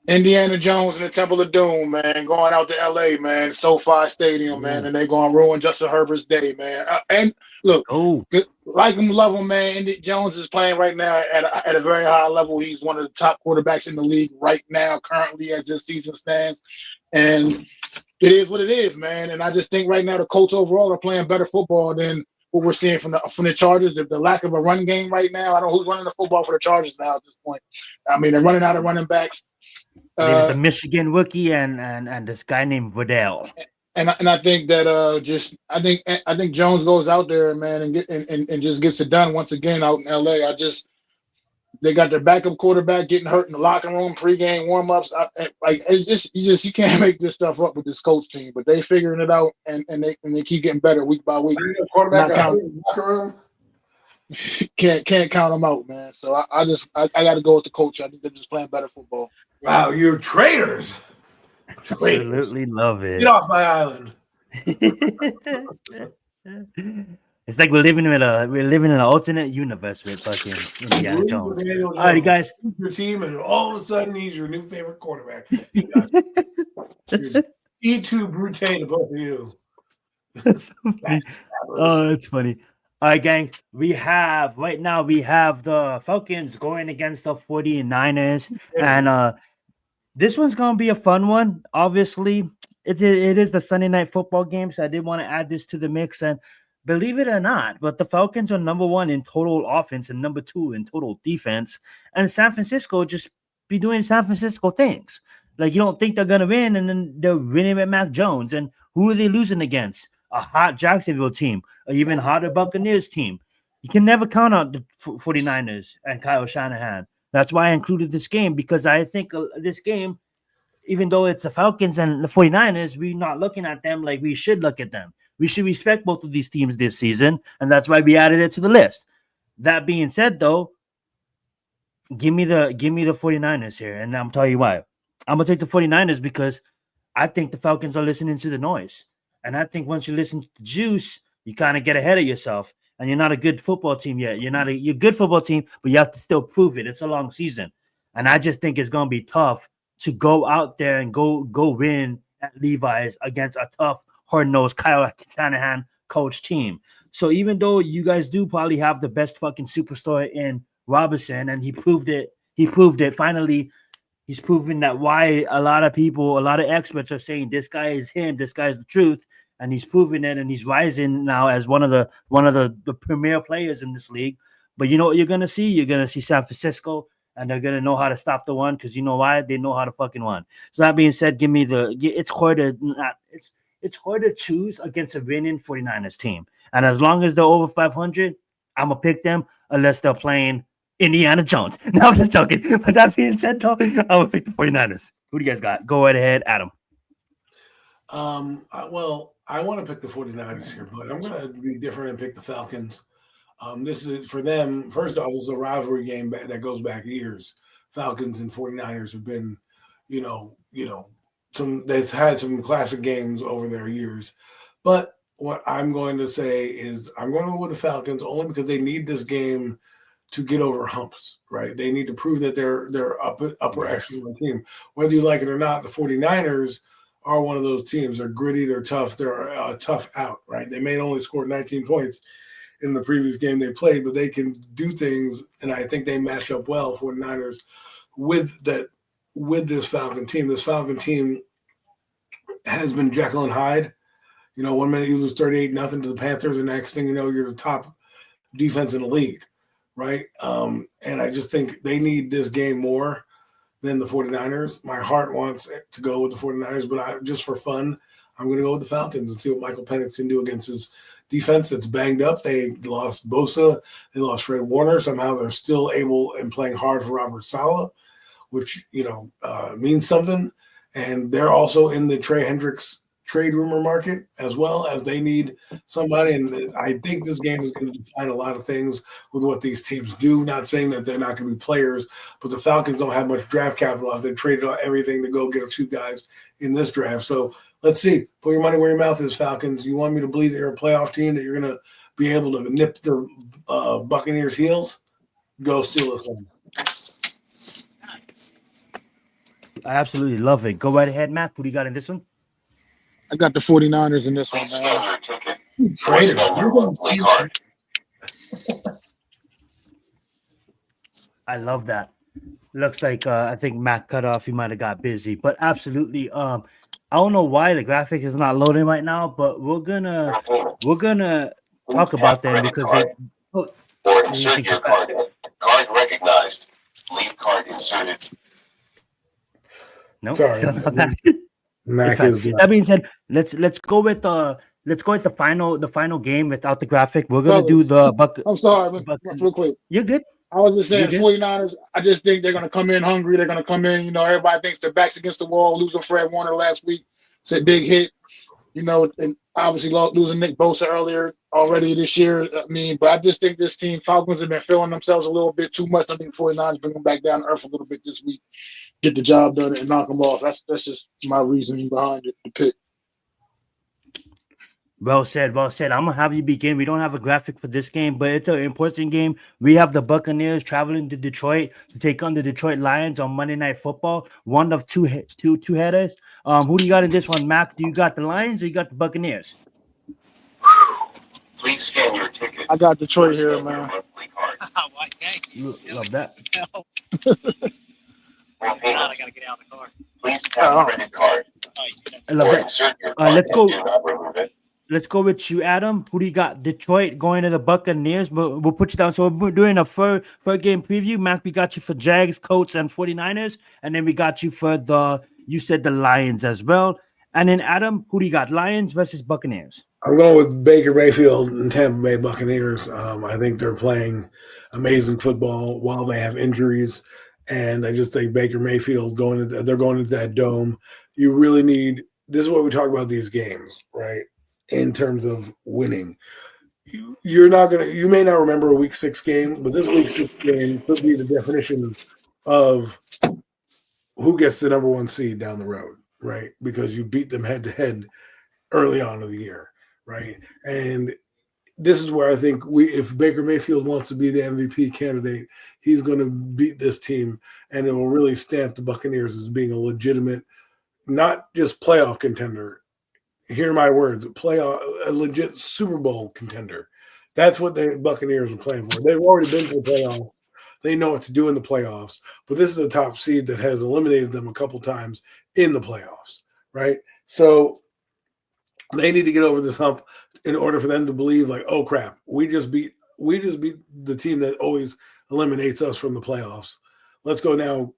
Indiana Jones and the Temple of Doom, man, going out to LA, man, SoFi Stadium, man, and they're going to ruin Justin Herbert's day, man. And look, Oh, like him, love him, man. Indy Jones is playing right now at a very high level. He's one of the top quarterbacks in the league right now, currently, as this season stands. And it is what it is, man. And I just think right now the Colts overall are playing better football than what we're seeing from the Chargers. The lack of a run game right now. I don't know who's running the football for the Chargers now at this point. I mean, they're running out of running backs. I believe it's the Michigan rookie and this guy named Waddell. And I think that I think Jones goes out there, man, and just gets it done once again out in LA. They got their backup quarterback getting hurt in the locker room, pregame warmups. You can't make this stuff up with this coach team, but they figuring it out and they keep getting better week by week. Quarterback in the locker room. Can't count them out, man. So I got to go with the coach. I think they're just playing better football. Wow, you're traitors. Absolutely love it. Get off my island. It's like we're living in an alternate universe with fucking Indiana Jones. All right, guys. Your team, and all of a sudden he's your new favorite quarterback. E2 Brute to both of you. Oh, that's funny. All right, gang. We have the Falcons going against the 49ers. And this one's gonna be a fun one. Obviously, it is the Sunday night football game, so I did want to add this to the mix. And believe it or not, but the Falcons are number one in total offense and number two in total defense. And San Francisco just be doing San Francisco things. Like you don't think they're gonna win, and then they're winning with Mac Jones. And who are they losing against? A hot Jacksonville team, an even hotter Buccaneers team. You can never count on the 49ers and Kyle Shanahan. That's why I included this game, because I think this game, even though it's the Falcons and the 49ers, we're not looking at them like we should look at them. We should respect both of these teams this season, and that's why we added it to the list. That being said, though, give me the 49ers here, and I'm telling you why. I'm going to take the 49ers because I think the Falcons are listening to the noise. And I think once you listen to the juice, you kind of get ahead of yourself. And you're not a good football team yet. You're a good football team, but you have to still prove it. It's a long season. And I just think it's going to be tough to go out there and go win at Levi's against a tough, hard-nosed Kyle Shanahan coach team. So even though you guys do probably have the best fucking superstar in Robinson, and he proved it finally. He's proven that why a lot of experts are saying this guy is him, this guy is the truth, and he's proven it, and he's rising now as one of the premier players in this league. But you know what you're gonna see? You're gonna see San Francisco, and they're gonna know how to stop the run, because you know why? They know how to fucking run. So that being said, it's hard to choose against a winning 49ers team. And as long as they're over 500, I'm gonna pick them unless they're playing Indiana Jones. No, I'm just joking. But that being said, though, I'm gonna pick the 49ers. Who do you guys got? Go right ahead, Adam. Well, I want to pick the 49ers here, but I'm going to be different and pick the Falcons. This is for them. First off, this is a rivalry game that goes back years. Falcons and 49ers have been, they've had some classic games over their years. But what I'm going to say is I'm going to go with the Falcons only because they need this game to get over humps, right? They need to prove that they're upper echelon team. Whether you like it or not, the 49ers are one of those teams. They're gritty, they're tough, they're a tough out, right? They may only score 19 points in the previous game they played, but they can do things, and I think they match up well, 49ers, with this Falcon team. This Falcon team has been Jekyll and Hyde. 1 minute you lose 38-0 to the Panthers, and next thing you know, you're the top defense in the league, right? And I just think they need this game more than the 49ers. My heart wants to go with the 49ers, but just for fun, I'm going to go with the Falcons and see what Michael Penix can do against his defense that's banged up. They lost Bosa. They lost Fred Warner. Somehow they're still able and playing hard for Robert Saleh, which, means something. And they're also in the Trey Hendricks trade rumor market as well, as they need somebody. And I think this game is going to define a lot of things with what these teams do. Not saying that they're not going to be players, but the Falcons don't have much draft capital as they traded everything to go get a few guys in this draft. So let's see. Put your money where your mouth is, Falcons. You want me to believe that you're a playoff team, that you're going to be able to nip the Buccaneers' heels? Go Steelers. I absolutely love it. Go right ahead, Matt. Who do you got in this one? I got the 49ers in this one, man. I love that. Looks like I think Matt cut off. He might have got busy, but absolutely. I don't know why the graphic is not loading right now, but we're gonna talk about them because they. Or insert your card. Card recognized. Leave card inserted. No, sorry. still not that. That being said, let's go with the final game without the graphic. We're gonna do the I'm sorry, but real quick. You're good. I was just saying, 49ers, I just think they're going to come in hungry. They're going to come in, everybody thinks their back's against the wall. Losing Fred Warner last week, it's a big hit, and obviously losing Nick Bosa earlier already this year. But I just think this team, Falcons, have been feeling themselves a little bit too much. I think 49ers bring them back down to earth a little bit this week, get the job done and knock them off. That's just my reasoning behind the pick. Well said. I'm gonna have you begin. We don't have a graphic for this game, but it's an important game. We have the Buccaneers traveling to Detroit to take on the Detroit Lions on Monday Night Football. One of two headers. Who do you got in this one, Mac? Do you got the Lions or you got the Buccaneers? Please scan your ticket. I got Detroit here, Scan your man. monthly card. Why, thank you. Love that. For payment, I gotta get out of the car. please tap credit card Oh, that's I love or that. insert your card Let's and go. do not remove it. Let's go with you, Adam. Who do you got? Detroit going to the Buccaneers. We'll put you down. So we're doing a third game preview. Mac, we got you for Jags, Colts, and 49ers. And then we got you for you said the Lions as well. And then Adam, who do you got? Lions versus Buccaneers. I'm going with Baker Mayfield and Tampa Bay Buccaneers. I think they're playing amazing football while they have injuries. And I just think Baker Mayfield they're going into that dome. You really need – this is what we talk about these games, right? In terms of winning, you may not remember a week 6 game, but this week 6 game could be the definition of who gets the number 1 seed down the road, right? Because you beat them head to head early on in the year, right? And this is where I think if Baker Mayfield wants to be the MVP candidate, he's going to beat this team, and it will really stamp the Buccaneers as being a legitimate, not just playoff contender. Hear my words, a legit Super Bowl contender. That's what the Buccaneers are playing for. They've already been to the playoffs. They know what to do in the playoffs. But this is a top seed that has eliminated them a couple times in the playoffs, right? So they need to get over this hump in order for them to believe, like, oh crap, we just beat the team that always eliminates us from the playoffs. Let's go now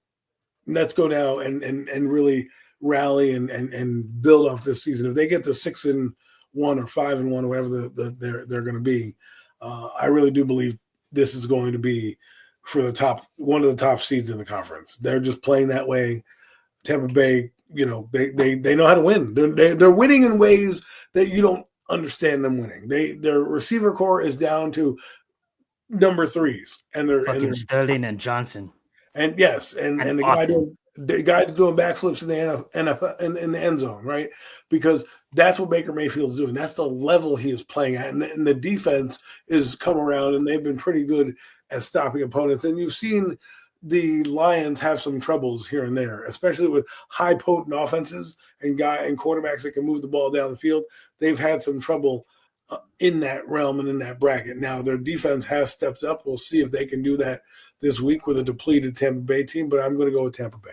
and really rally and build off this season. If they get to 6-1 or 5-1, or whatever they're going to be, I really do believe this is going to be for one of the top seeds in the conference. They're just playing that way. Tampa Bay, they know how to win. They're winning in ways that you don't understand them winning. Their receiver core is down to number 3s, and they're Sterling and Johnson. And yes, and the guy's doing backflips in the NFL in the end zone, right? Because that's what Baker Mayfield's doing. That's the level he is playing at, and the defense is come around, and they've been pretty good at stopping opponents. And you've seen the Lions have some troubles here and there, especially with high potent offenses and quarterbacks that can move the ball down the field. They've had some trouble in that realm and in that bracket. Now their defense has stepped up. We'll see if they can do that this week with a depleted Tampa Bay team, but I'm going to go with Tampa Bay.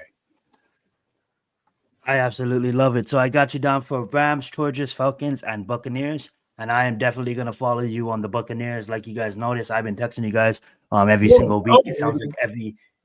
I absolutely love it. So I got you down for Rams, Chargers, Falcons, and Buccaneers. And I am definitely going to follow you on the Buccaneers. Like you guys notice, I've been texting you guys every single week. It sounds like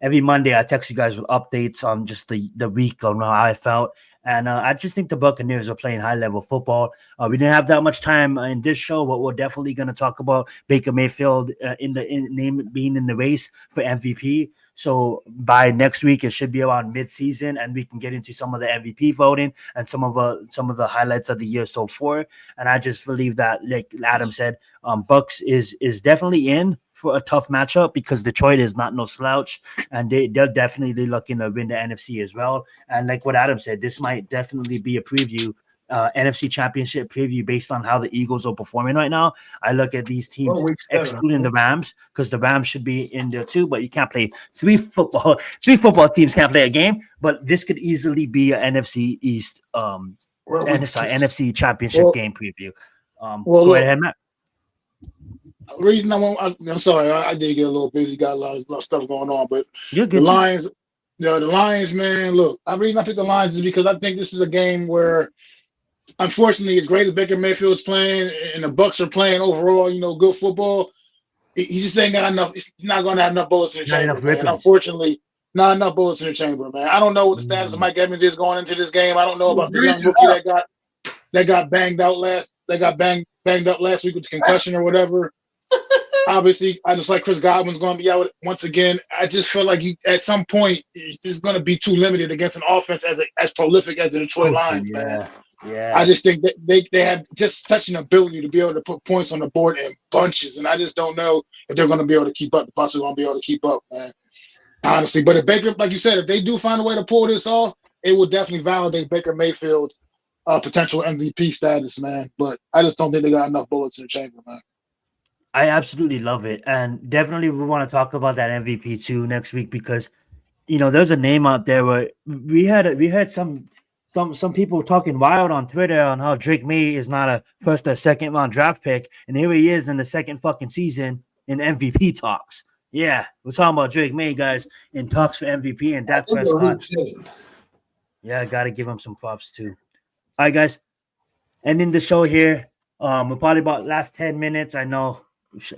every Monday I text you guys with updates on just the week on how I felt. And I just think the Buccaneers are playing high-level football. We didn't have that much time in this show, but we're definitely going to talk about Baker Mayfield being in the race for MVP. So by next week, it should be around mid-season, and we can get into some of the MVP voting and some of the highlights of the year so far. And I just believe that, like Adam said, Bucks is definitely in for a tough matchup because Detroit is not no slouch, and they're definitely looking to win the NFC as well. And like what Adam said, this might definitely be a preview, NFC Championship preview based on how the Eagles are performing right now. I look at these teams, excluding the Rams, because the Rams should be in there too, but you can't play three football teams can't play a game, but this could easily be an NFC East, NFC Championship game preview. Go ahead, Matt. The reason I'm sorry, I did get a little busy, got a lot of stuff going on, but You're good. the Lions, man, look, the reason I picked the Lions is because I think this is a game where, unfortunately, as great as Baker Mayfield is playing and the Bucks are playing overall, good football, he just ain't got enough. He's not going to have enough bullets in the chamber, man. Unfortunately, not enough bullets in the chamber, man. I don't know what the status of Mike Evans is going into this game. I don't know about the young rookie that got banged up last week with the concussion or whatever. Obviously, I just like Chris Godwin's going to be out once again. I just feel like at some point it's going to be too limited against an offense as prolific as the Detroit Lions, man. Yeah. I just think that they have just such an ability to be able to put points on the board in bunches, and I just don't know if they're going to be able to keep up. The Bucs are going to be able to keep up, man. Honestly, but if Baker, like you said, if they do find a way to pull this off, it would definitely validate Baker Mayfield's potential MVP status, man. But I just don't think they got enough bullets in the chamber, man. I absolutely love it. And definitely we want to talk about that MVP too next week because, there's a name out there where we had some some people talking wild on Twitter on how Drake Maye is not a first or second round draft pick, and here he is in the second fucking season in MVP talks. Yeah, we're talking about Drake Maye, guys, in talks for MVP and Dak Prescott. Yeah, I gotta give him some props too. All right, guys, ending the show here. We're probably about last 10 minutes. I know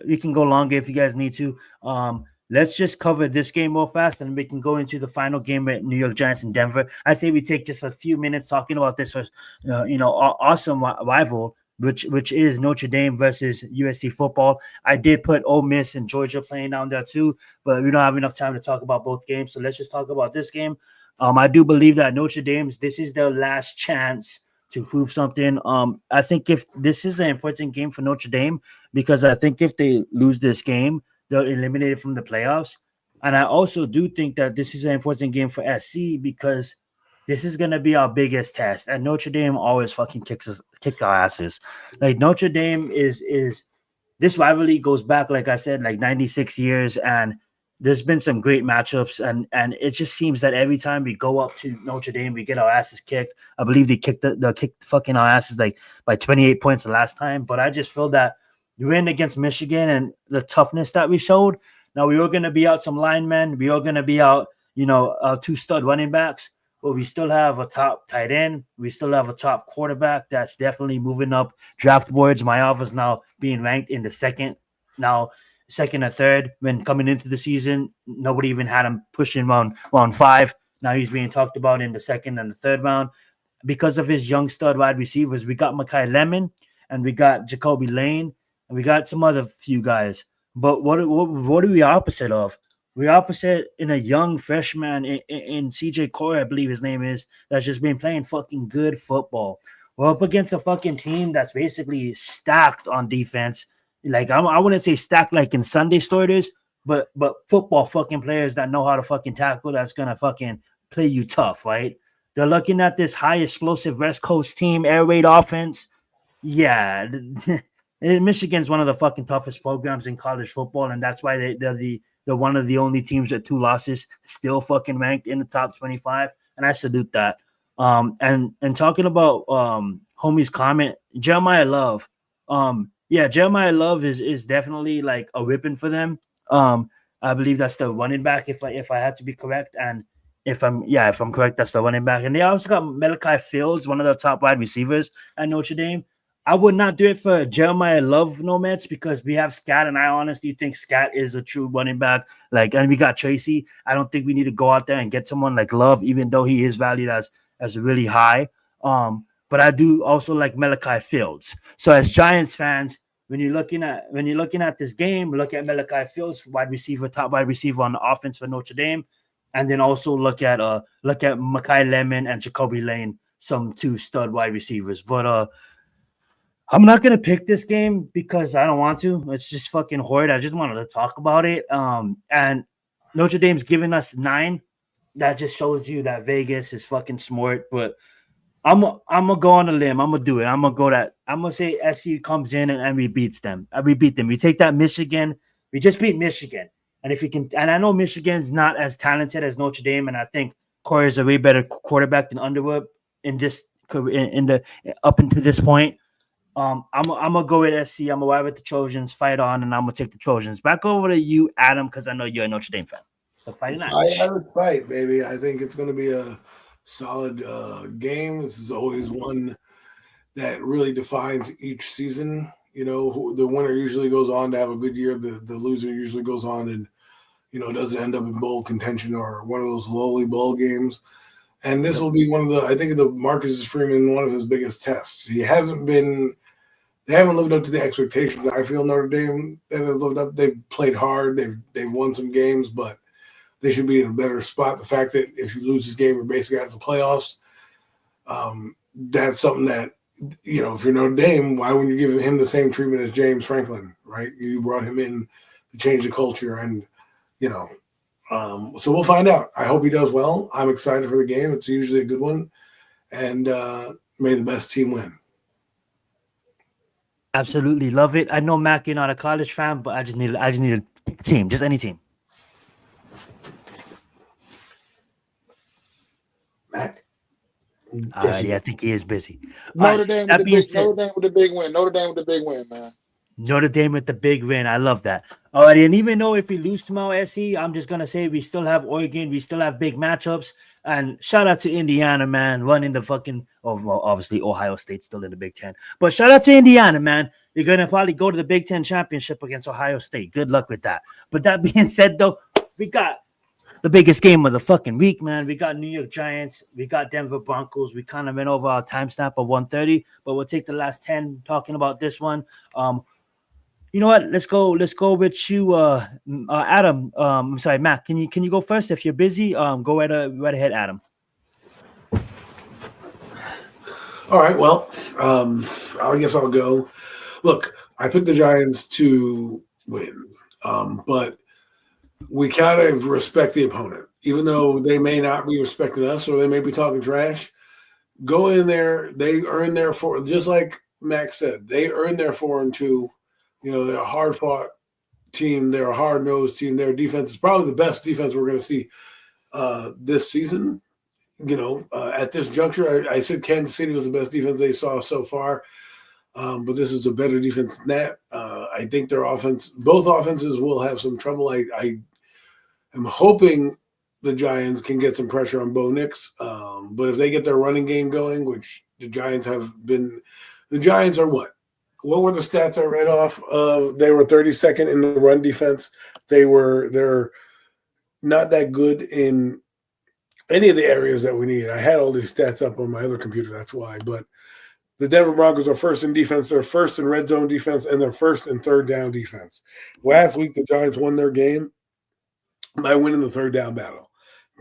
we can go longer if you guys need to. Let's just cover this game real fast, and we can go into the final game at New York Giants in Denver. I say we take just a few minutes talking about this, awesome rival, which is Notre Dame versus USC football. I did put Ole Miss and Georgia playing down there too, but we don't have enough time to talk about both games. So let's just talk about this game. I do believe that Notre Dame's this is their last chance to prove something. I think if this is an important game for Notre Dame, because I think if they lose this game, they're eliminated from the playoffs. And I also do think that this is an important game for SC because this is going to be our biggest test. And Notre Dame always fucking kick our asses. Like Notre Dame is this rivalry goes back, like I said, like 96 years. And there's been some great matchups. And it just seems that every time we go up to Notre Dame, we get our asses kicked. I believe they kicked fucking our asses like by 28 points the last time. But I just feel that we win against Michigan and the toughness that we showed. Now, we were going to be out some linemen. We are going to be out, two stud running backs. But we still have a top tight end. We still have a top quarterback that's definitely moving up draft boards. Mayava's now being ranked in the second or third. When coming into the season, nobody even had him pushing round 5. Now he's being talked about in the second and the third round. Because of his young stud wide receivers, we got Makai Lemon and we got Jacoby Lane. And we got some other few guys. But what are we opposite of? We're opposite in a young freshman in CJ Corey, I believe his name is, that's just been playing fucking good football. We're up against a fucking team that's basically stacked on defense. Like, I wouldn't say stacked like in Sunday starters, but football fucking players that know how to fucking tackle, that's going to fucking play you tough, right? They're looking at this high explosive West Coast team, air raid offense. Yeah, Michigan's one of the fucking toughest programs in college football, and that's why they're one of the only teams with 2 losses still fucking ranked in the top 25, and I salute that. And talking about homie's comment, Jeremiah Love, Jeremiah Love is definitely like a whipping for them. I believe that's the running back if I had to be correct, and if I'm correct, that's the running back. And they also got Malachi Fields, one of the top wide receivers at Notre Dame. I would not do it for Jeremiah Love Nomads because we have Scat, and I honestly think Scat is a true running back. Like, and we got Tracy. I don't think we need to go out there and get someone like Love, even though he is valued as really high. But I do also like Malachi Fields. So as Giants fans, when you're looking at this game, look at Malachi Fields, top wide receiver on the offense for Notre Dame, and then also look at Makai Lemon and Jacoby Lane, some 2 stud wide receivers. But I'm not going to pick this game because I don't want to. It's just fucking horrid. I just wanted to talk about it. And Notre Dame's giving us 9. That just shows you that Vegas is fucking smart. But I'm going to go on a limb. I'm going to do it. I'm going to say SC comes in and we beats them. We beat them. We take that Michigan. We just beat Michigan. And if we can, and I know Michigan's not as talented as Notre Dame, and I think Corey is a way better quarterback than Underwood up until this point. I'm gonna go with SC. I'm gonna ride with the Trojans, fight on, and I'm gonna take the Trojans. Back over to you, Adam, because I know you're a Notre Dame fan. So I would fight, baby. I think it's gonna be a solid game. This is always one that really defines each season. The winner usually goes on to have a good year. The loser usually goes on and doesn't end up in bowl contention or one of those lowly bowl games. And this will be one of the Marcus Freeman, one of his biggest tests. They haven't lived up to the expectations. I feel Notre Dame have lived up. They've played hard. They've won some games, but they should be in a better spot. The fact that if you lose this game, you're basically out of the playoffs. That's something that, if you're Notre Dame, why wouldn't you give him the same treatment as James Franklin, right? You brought him in to change the culture and, so we'll find out. I hope he does well. I'm excited for the game. It's usually a good one. And may the best team win. Absolutely love it. I know, Mac, you're not a college fan, but I just need a team, just any team. Mac? Alrighty, I think he is busy. Notre Dame with that the being big said, Notre Dame with the big win. Notre Dame with the big win, man. Notre Dame with the big win. I love that. Alrighty, and even though if we lose tomorrow, SC, I'm just gonna say we still have Oregon, we still have big matchups. And shout out to Indiana, man, running the fucking. Oh, well, obviously Ohio State's still in the Big Ten, but shout out to Indiana, man. You're gonna probably go to the Big Ten championship against Ohio State. Good luck with that. But that being said, though, we got the biggest game of the fucking week, man. We got New York Giants. We got Denver Broncos. We kind of went over our timestamp of 1:30, but we'll take the last 10 talking about this one. You know what? Let's go with you, Adam. I'm sorry, Matt. Can you go first if you're busy? Go right ahead, Adam. All right. Well, I guess I'll go. Look, I picked the Giants to win, but we kind of respect the opponent, even though they may not be respecting us or they may be talking trash. Go in there. They earn their four, just like Max said. They earn their 4-2. You know, they're a hard-fought team. They're a hard-nosed team. Their defense is probably the best defense we're going to see this season. You know, at this juncture, I said Kansas City was the best defense they saw so far, but this is a better defense than that. I think their offense, both offenses will have some trouble. I am hoping the Giants can get some pressure on Bo Nix, but if they get their running game going, which the Giants have been – the Giants are what? What were the stats I read off of? They were 32nd in the run defense. They're not that good in any of the areas that we need. I had all these stats up on my other computer, that's why. But the Denver Broncos are first in defense. They're first in red zone defense, and they're first in third down defense. Last week, the Giants won their game by winning the third down battle.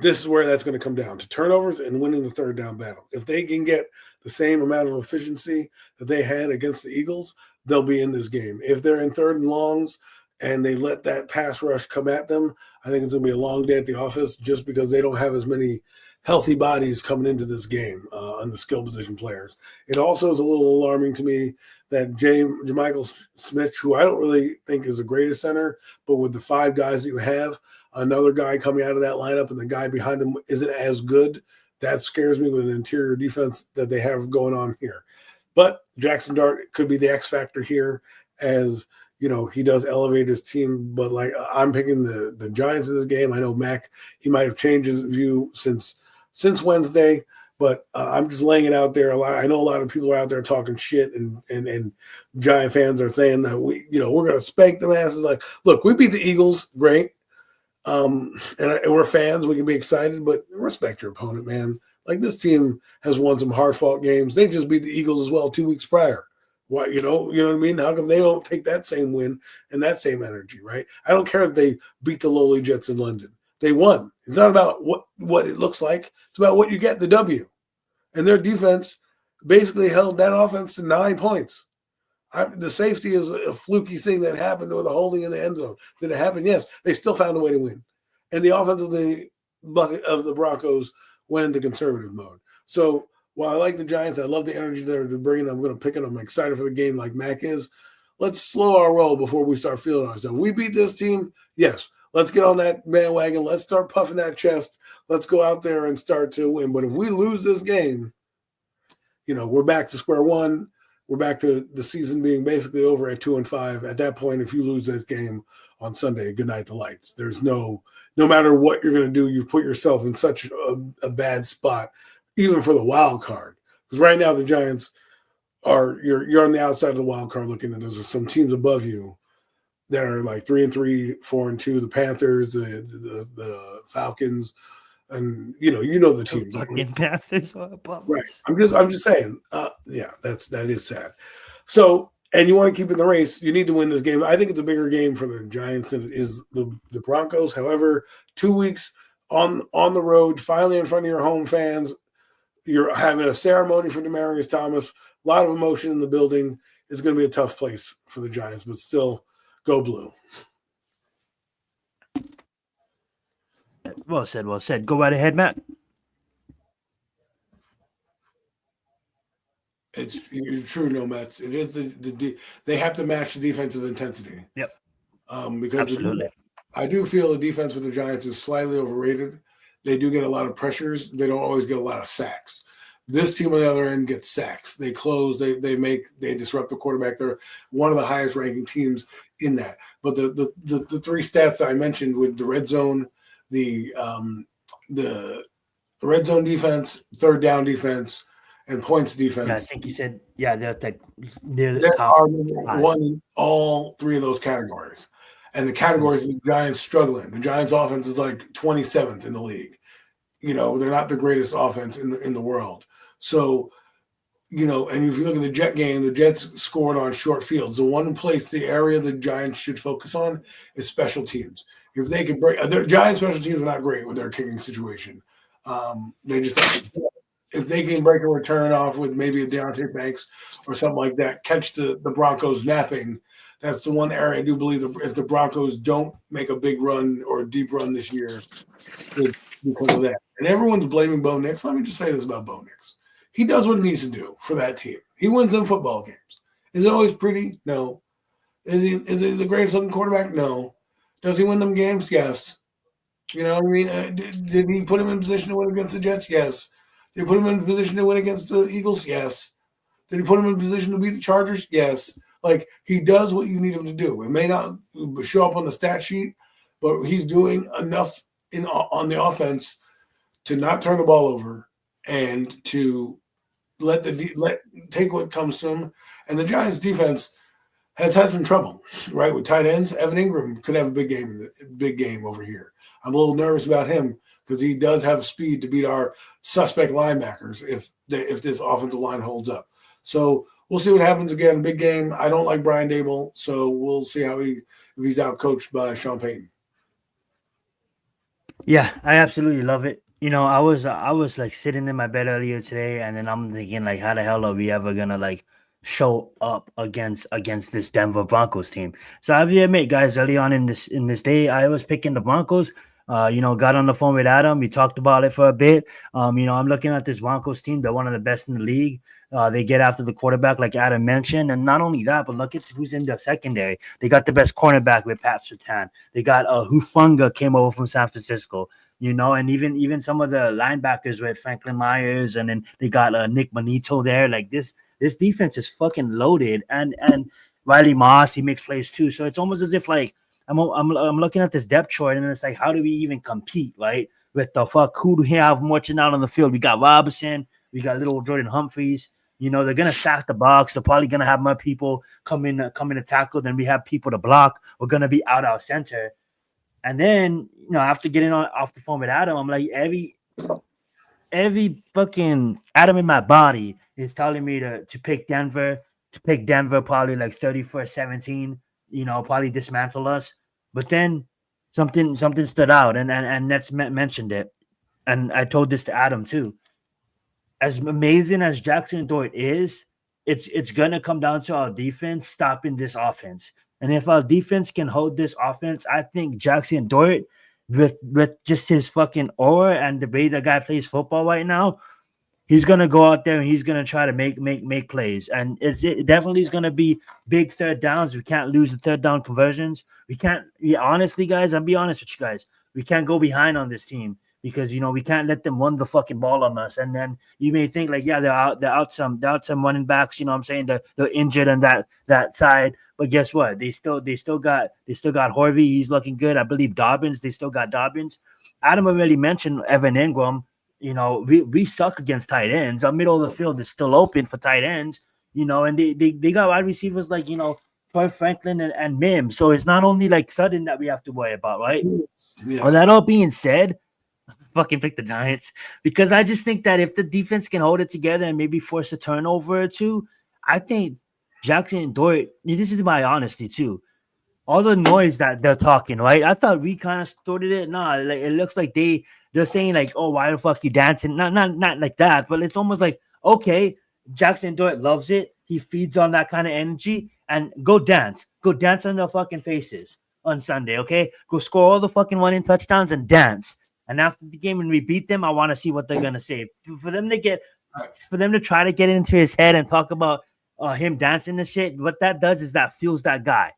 This is where that's going to come down to turnovers and winning the third down battle. If they can get the same amount of efficiency that they had against the Eagles, they'll be in this game. If they're in third and longs and they let that pass rush come at them, I think it's going to be a long day at the office just because they don't have as many healthy bodies coming into this game on the skill position players. It also is a little alarming to me that Jermichael Smith, who I don't really think is the greatest center, but with the 5 guys that you have, another guy coming out of that lineup and the guy behind him isn't as good. That scares me with an interior defense that they have going on here. But Jackson Dart could be the X factor here as, you know, he does elevate his team. But, like, I'm picking the Giants in this game. I know Mac, he might have changed his view since Wednesday, but I'm just laying it out there. I know a lot of people are out there talking shit, and Giant fans are saying that we're going to spank them asses. Like, look, we beat the Eagles, great. And we're fans. We can be excited, but respect your opponent, man. Like, this team has won some hard-fought games. They just beat the Eagles as well 2 weeks prior. Why, you know what I mean? How come they don't take that same win and that same energy, right? I don't care if they beat the lowly Jets in London. They won. It's not about what it looks like. It's about what you get, the W. And their defense basically held that offense to 9 points. The safety is a fluky thing that happened, or the holding in the end zone. Did it happen? Yes. They still found a way to win. And the offense of the Broncos went into conservative mode. So while I like the Giants, I love the energy they're bringing. I'm going to pick it. I'm excited for the game like Mac is. Let's slow our roll before we start feeling ourselves. We beat this team. Yes. Let's get on that bandwagon. Let's start puffing that chest. Let's go out there and start to win. But if we lose this game, we're back to square one. We're back to the season being basically over at 2-5. At that point, if you lose this game on Sunday, good night the lights. There's no matter what you're going to do, you've put yourself in such a bad spot, even for the wild card. Because right now the Giants you're on the outside of the wild card looking at. There's some teams above you that are like 3-3, 4-2. The Panthers, the Falcons, and the teams. Fucking Panthers are above Right. us. I'm just saying. That is sad. So, and you want to keep in the race, you need to win this game. I think it's a bigger game for the Giants than it is the Broncos. However, 2 weeks on the road, finally in front of your home fans, you're having a ceremony for Demaryius Thomas. A lot of emotion in the building. It's going to be a tough place for the Giants, but still, go blue. Well said, well said. Go right ahead, Matt. You're true, no Mets. It is they have to match the defensive intensity. Yep. Because absolutely, I do feel the defense for the Giants is slightly overrated. They do get a lot of pressures. They don't always get a lot of sacks. This team on the other end gets sacks. They close. They disrupt the quarterback. They're one of the highest ranking teams in that. But the three stats that I mentioned with the red zone, the red zone defense, third down defense, and points defense. Yeah, I think you said they're like near the They top are number 5. one in all three of those categories. And the categories the Giants struggling. The Giants offense is like 27th in the league. They're not the greatest offense in the world. So, and if you look at the Jet game, the Jets scored on short fields. The one place, the area the Giants should focus on is special teams. If they could break, their Giants special teams are not great with their kicking situation. They just if they can break a return off with maybe a Deontay Banks or something like that, catch the Broncos napping. That's the one area I do believe if the Broncos don't make a big run or a deep run this year, it's because of that. And everyone's blaming Bo Nix. Let me just say this about Bo Nix. He does what he needs to do for that team. He wins them football games. Is it always pretty? No. Is he the greatest looking quarterback? No. Does he win them games? Yes. You know what I mean? Did he put him in position to win against the Jets? Yes. Did he put him in position to win against the Eagles? Yes. Did he put him in position to beat the Chargers? Yes. Like, he does what you need him to do. It may not show up on the stat sheet, but he's doing enough on the offense to not turn the ball over and to take what comes to him. And the Giants defense has had some trouble, right? With tight ends, Evan Ingram could have a big game over here. I'm a little nervous about him because he does have speed to beat our suspect linebackers if this offensive line holds up. So we'll see what happens again. Big game. I don't like Brian Dable, so we'll see if he's out coached by Sean Payton. Yeah, I absolutely love it. I was like sitting in my bed earlier today, and then I'm thinking like, how the hell are we ever gonna like show up against this Denver Broncos team? So I have to admit, guys, early on in this day, I was picking the Broncos. Got on the phone with Adam. We talked about it for a bit. I'm looking at this Broncos team. They're one of the best in the league. They get after the quarterback, like Adam mentioned. And not only that, but look at who's in the secondary. They got the best cornerback with Pat Surtain. They got Hufanga came over from San Francisco, and even some of the linebackers with Franklin Myers. And then they got Nick Bonito there. Like this defense is fucking loaded. And Riley Moss, he makes plays too. So it's almost as if like, I'm looking at this depth chart, and it's like, how do we even compete, right? With the fuck, who do we have marching out on the field? We got Robinson, we got little Jordan Humphreys. They're gonna stack the box. They're probably gonna have more people come in to tackle than we have people to block. We're gonna be out our center, and then after getting off the phone with Adam, I'm like, every fucking atom in my body is telling me to pick Denver, probably like 31-17. Probably dismantle us. But then something stood out, and Nets mentioned it, and I told this to Adam too. As amazing as Jackson Dort is, it's gonna come down to our defense stopping this offense. And if our defense can hold this offense, I think Jackson Dort, with just his fucking aura and the way the guy plays football right now, he's gonna go out there and he's gonna try to make plays, and it definitely is gonna be big third downs. We can't lose the third down conversions. We can't. Honestly, guys, I'll be honest with you guys. We can't go behind on this team because we can't let them run the fucking ball on us. And then you may think like, yeah, they're out some running backs. I'm saying they're injured on that side, but guess what? They still got Harvey. He's looking good. I believe Dobbins. They still got Dobbins. Adam already mentioned Evan Ingram. We suck against tight ends. Our middle of the field is still open for tight ends, and they got wide receivers like, Troy Franklin and Mims. So it's not only like Sutton that we have to worry about, right? Yeah. Well, that all being said, fucking pick the Giants, because I just think that if the defense can hold it together and maybe force a turnover or two, I think Jackson and Dort, this is my honesty too. All the noise that they're talking, right? I thought we kind of started it. Nah, like it looks like they're saying like, oh, why the fuck you dancing? Not like that, but it's almost like, okay, Jackson Dort loves it. He feeds on that kind of energy, and go dance on their fucking faces on Sunday, okay? Go score all the fucking running touchdowns and dance. And after the game, when we beat them, I want to see what they're gonna say. For them to try to get into his head and talk about him dancing and shit, what that does is that fuels that guy.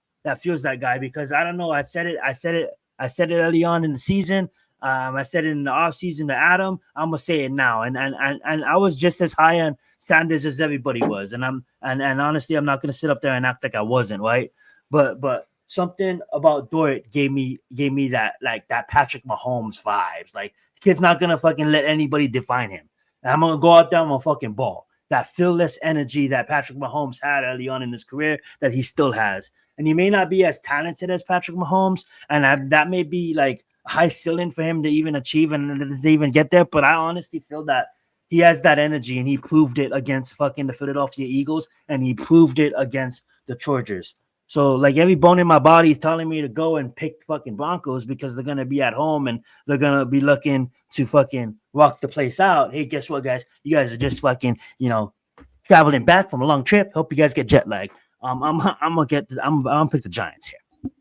Because I don't know. I said it early on in the season. I said it in the offseason to Adam. I'm gonna say it now. And I was just as high on Sanders as everybody was. And honestly, I'm not gonna sit up there and act like I wasn't, right? But something about Dort gave me that that Patrick Mahomes vibes. Like, kid's not gonna fucking let anybody define him. And I'm gonna go out there, I'm gonna fucking ball. That fearless energy that Patrick Mahomes had early on in his career that he still has. And he may not be as talented as Patrick Mahomes, and that may be like high ceiling for him to even achieve and to even get there. But I honestly feel that he has that energy, and he proved it against fucking the Philadelphia Eagles, and he proved it against the Chargers. So, like, every bone in my body is telling me to go and pick fucking Broncos because they're going to be at home and they're going to be looking to fucking rock the place out. Hey, guess what, guys? You guys are just fucking, traveling back from a long trip. Hope you guys get jet lag. I'm gonna pick the Giants here.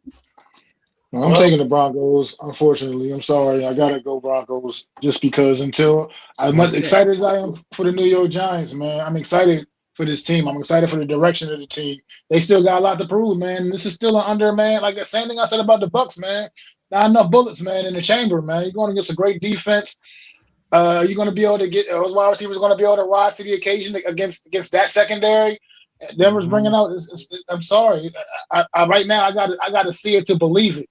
I'm taking the Broncos, unfortunately. I'm sorry. I got to go Broncos just because until as much excited as I am for the New York Giants, man, I'm excited for this team. I'm excited for the direction of the team. They still got a lot to prove, man. This is still an under, man. Like the same thing I said about the Bucks, man. Not enough bullets, man, in the chamber, man. You're going against a great defense. You're going to be able to get those wide receivers going to be able to rise to the occasion against that secondary. Denver's bringing out. I'm sorry. I right now I got to see it to believe it.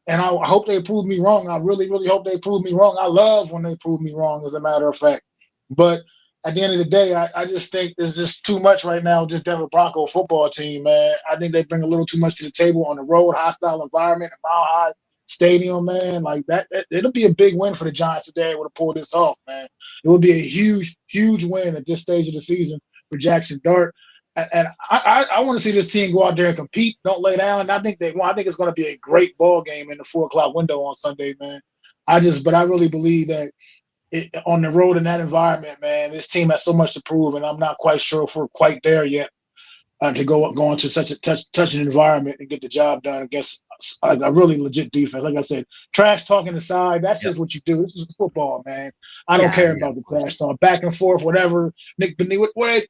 And I hope they prove me wrong. I really, really hope they prove me wrong. I love when they prove me wrong, as a matter of fact. But at the end of the day, I just think there's just too much right now with this Denver Bronco football team, man. I think they bring a little too much to the table on the road, hostile environment, a mile-high stadium, man. Like that, it'll be a big win for the Giants if they're able to pull this off, man. It would be a huge, huge win at this stage of the season for Jackson Dart. And I want to see this team go out there and compete, don't lay down. And I think it's going to be a great ball game in the 4:00 window on Sunday, man. But I really believe that on the road in that environment, man, this team has so much to prove, and I'm not quite sure if we're quite there yet to go into such a touching environment and get the job done against a really legit defense. Like I said, trash talking aside, that's just what you do. This is football, man. I don't care about the trash talk, back and forth, whatever. Nick Benny,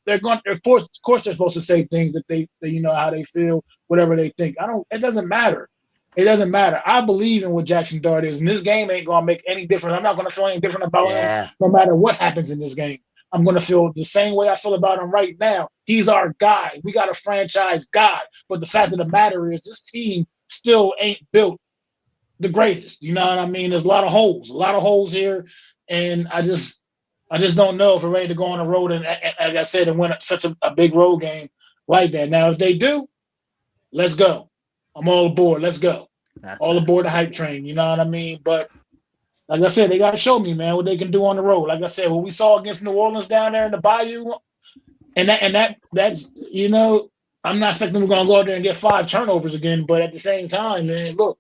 they're going. Of course, they're supposed to say things that they how they feel, whatever they think. It doesn't matter. It doesn't matter. I believe in what Jackson Dart is, and this game ain't gonna make any difference. I'm not gonna feel any different about him, no matter what happens in this game. I'm going to feel the same way I feel about him right now. He's our guy. We got a franchise guy. But the fact of the matter is this team still ain't built the greatest. You know what I mean? There's a lot of holes here. And I just don't know if we're ready to go on the road and, as I said, and win such a big road game like that. Now, if they do, let's go. I'm all aboard. Let's go. All aboard the hype train. You know what I mean? But like I said, they got to show me, man, what they can do on the road. Like I said, what we saw against New Orleans down there in the Bayou, that's I'm not expecting we're going to go out there and get 5 turnovers again. But at the same time, man, look,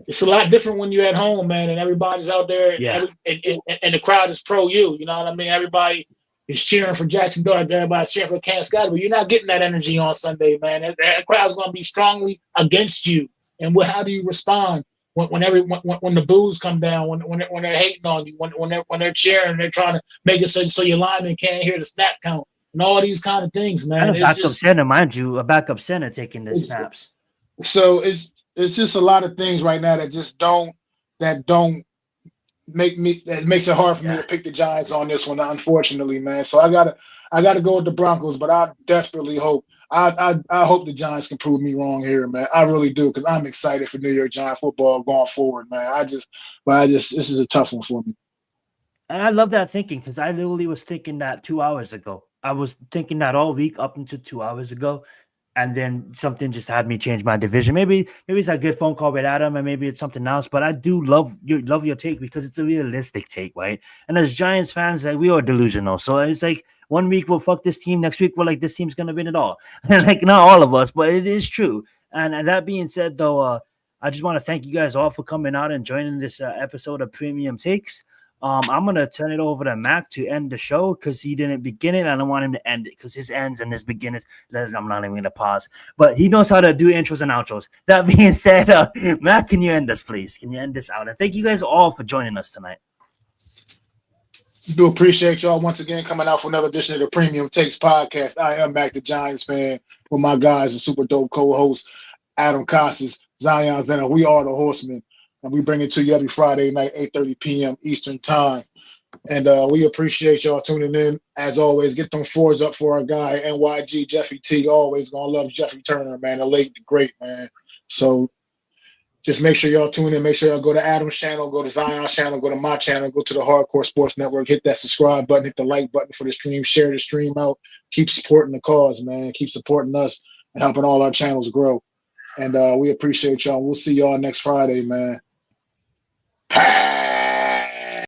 it's a lot different when you're at home, man, and everybody's out there, and the crowd is pro you. You know what I mean? Everybody is cheering for Jackson Dart. Everybody's cheering for Cam Scott, but you're not getting that energy on Sunday, man. That crowd's going to be strongly against you. And how do you respond? When the boos come down, when they're hating on you, when they're cheering, they're trying to make it so your lineman can't hear the snap count and all these kind of things, man. And a backup center, mind you, a backup center taking the snaps. So it's just a lot of things right now that makes it hard for me to pick the Giants on this one, unfortunately, man. So I gotta go with the Broncos, but I desperately hope. I hope the Giants can prove me wrong here, man. I really do, because I'm excited for New York Giant football going forward, man. This is a tough one for me. And I love that thinking, because I literally was thinking that 2 hours ago. I was thinking that all week up until 2 hours ago, and then something just had me change my division. Maybe it's a good phone call with Adam, and maybe it's something else. But I do love your take, because it's a realistic take, right? And as Giants fans, like, we are delusional. So it's like, 1 week we'll fuck this team, next week we're like, this team's gonna win it all. Like, not all of us, but it is true. And that being said, though, I just want to thank you guys all for coming out and joining this episode of Premium Takes. I'm gonna turn it over to Mac to end the show, because he didn't begin it. I don't want him to end it, because his ends and his beginnings. I'm not even gonna pause, but he knows how to do intros and outros. That being said, Mac, can you end us, please? Can you end this out? And thank you guys all for joining us tonight. Do appreciate y'all once again coming out for another edition of the Premium Takes podcast. I am Macdagiantsfan with my guys, the super dope co-host Adam Coastas, Zion Zenith. We are the Horsemen. and we bring it to you every Friday night, 8:30 p.m. Eastern Time. And we appreciate y'all tuning in. As always, get them fours up for our guy, NYG Jeffrey T. Always gonna love Jeffrey Turner, man. The late, the great, man. So just make sure y'all tune in. Make sure y'all go to Adam's channel, go to Zion's channel, go to my channel, go to the Hardcore Sports Network, hit that subscribe button, hit the like button for the stream, share the stream out. Keep supporting the cause, man. Keep supporting us and helping all our channels grow. And we appreciate y'all. We'll see y'all next Friday, man.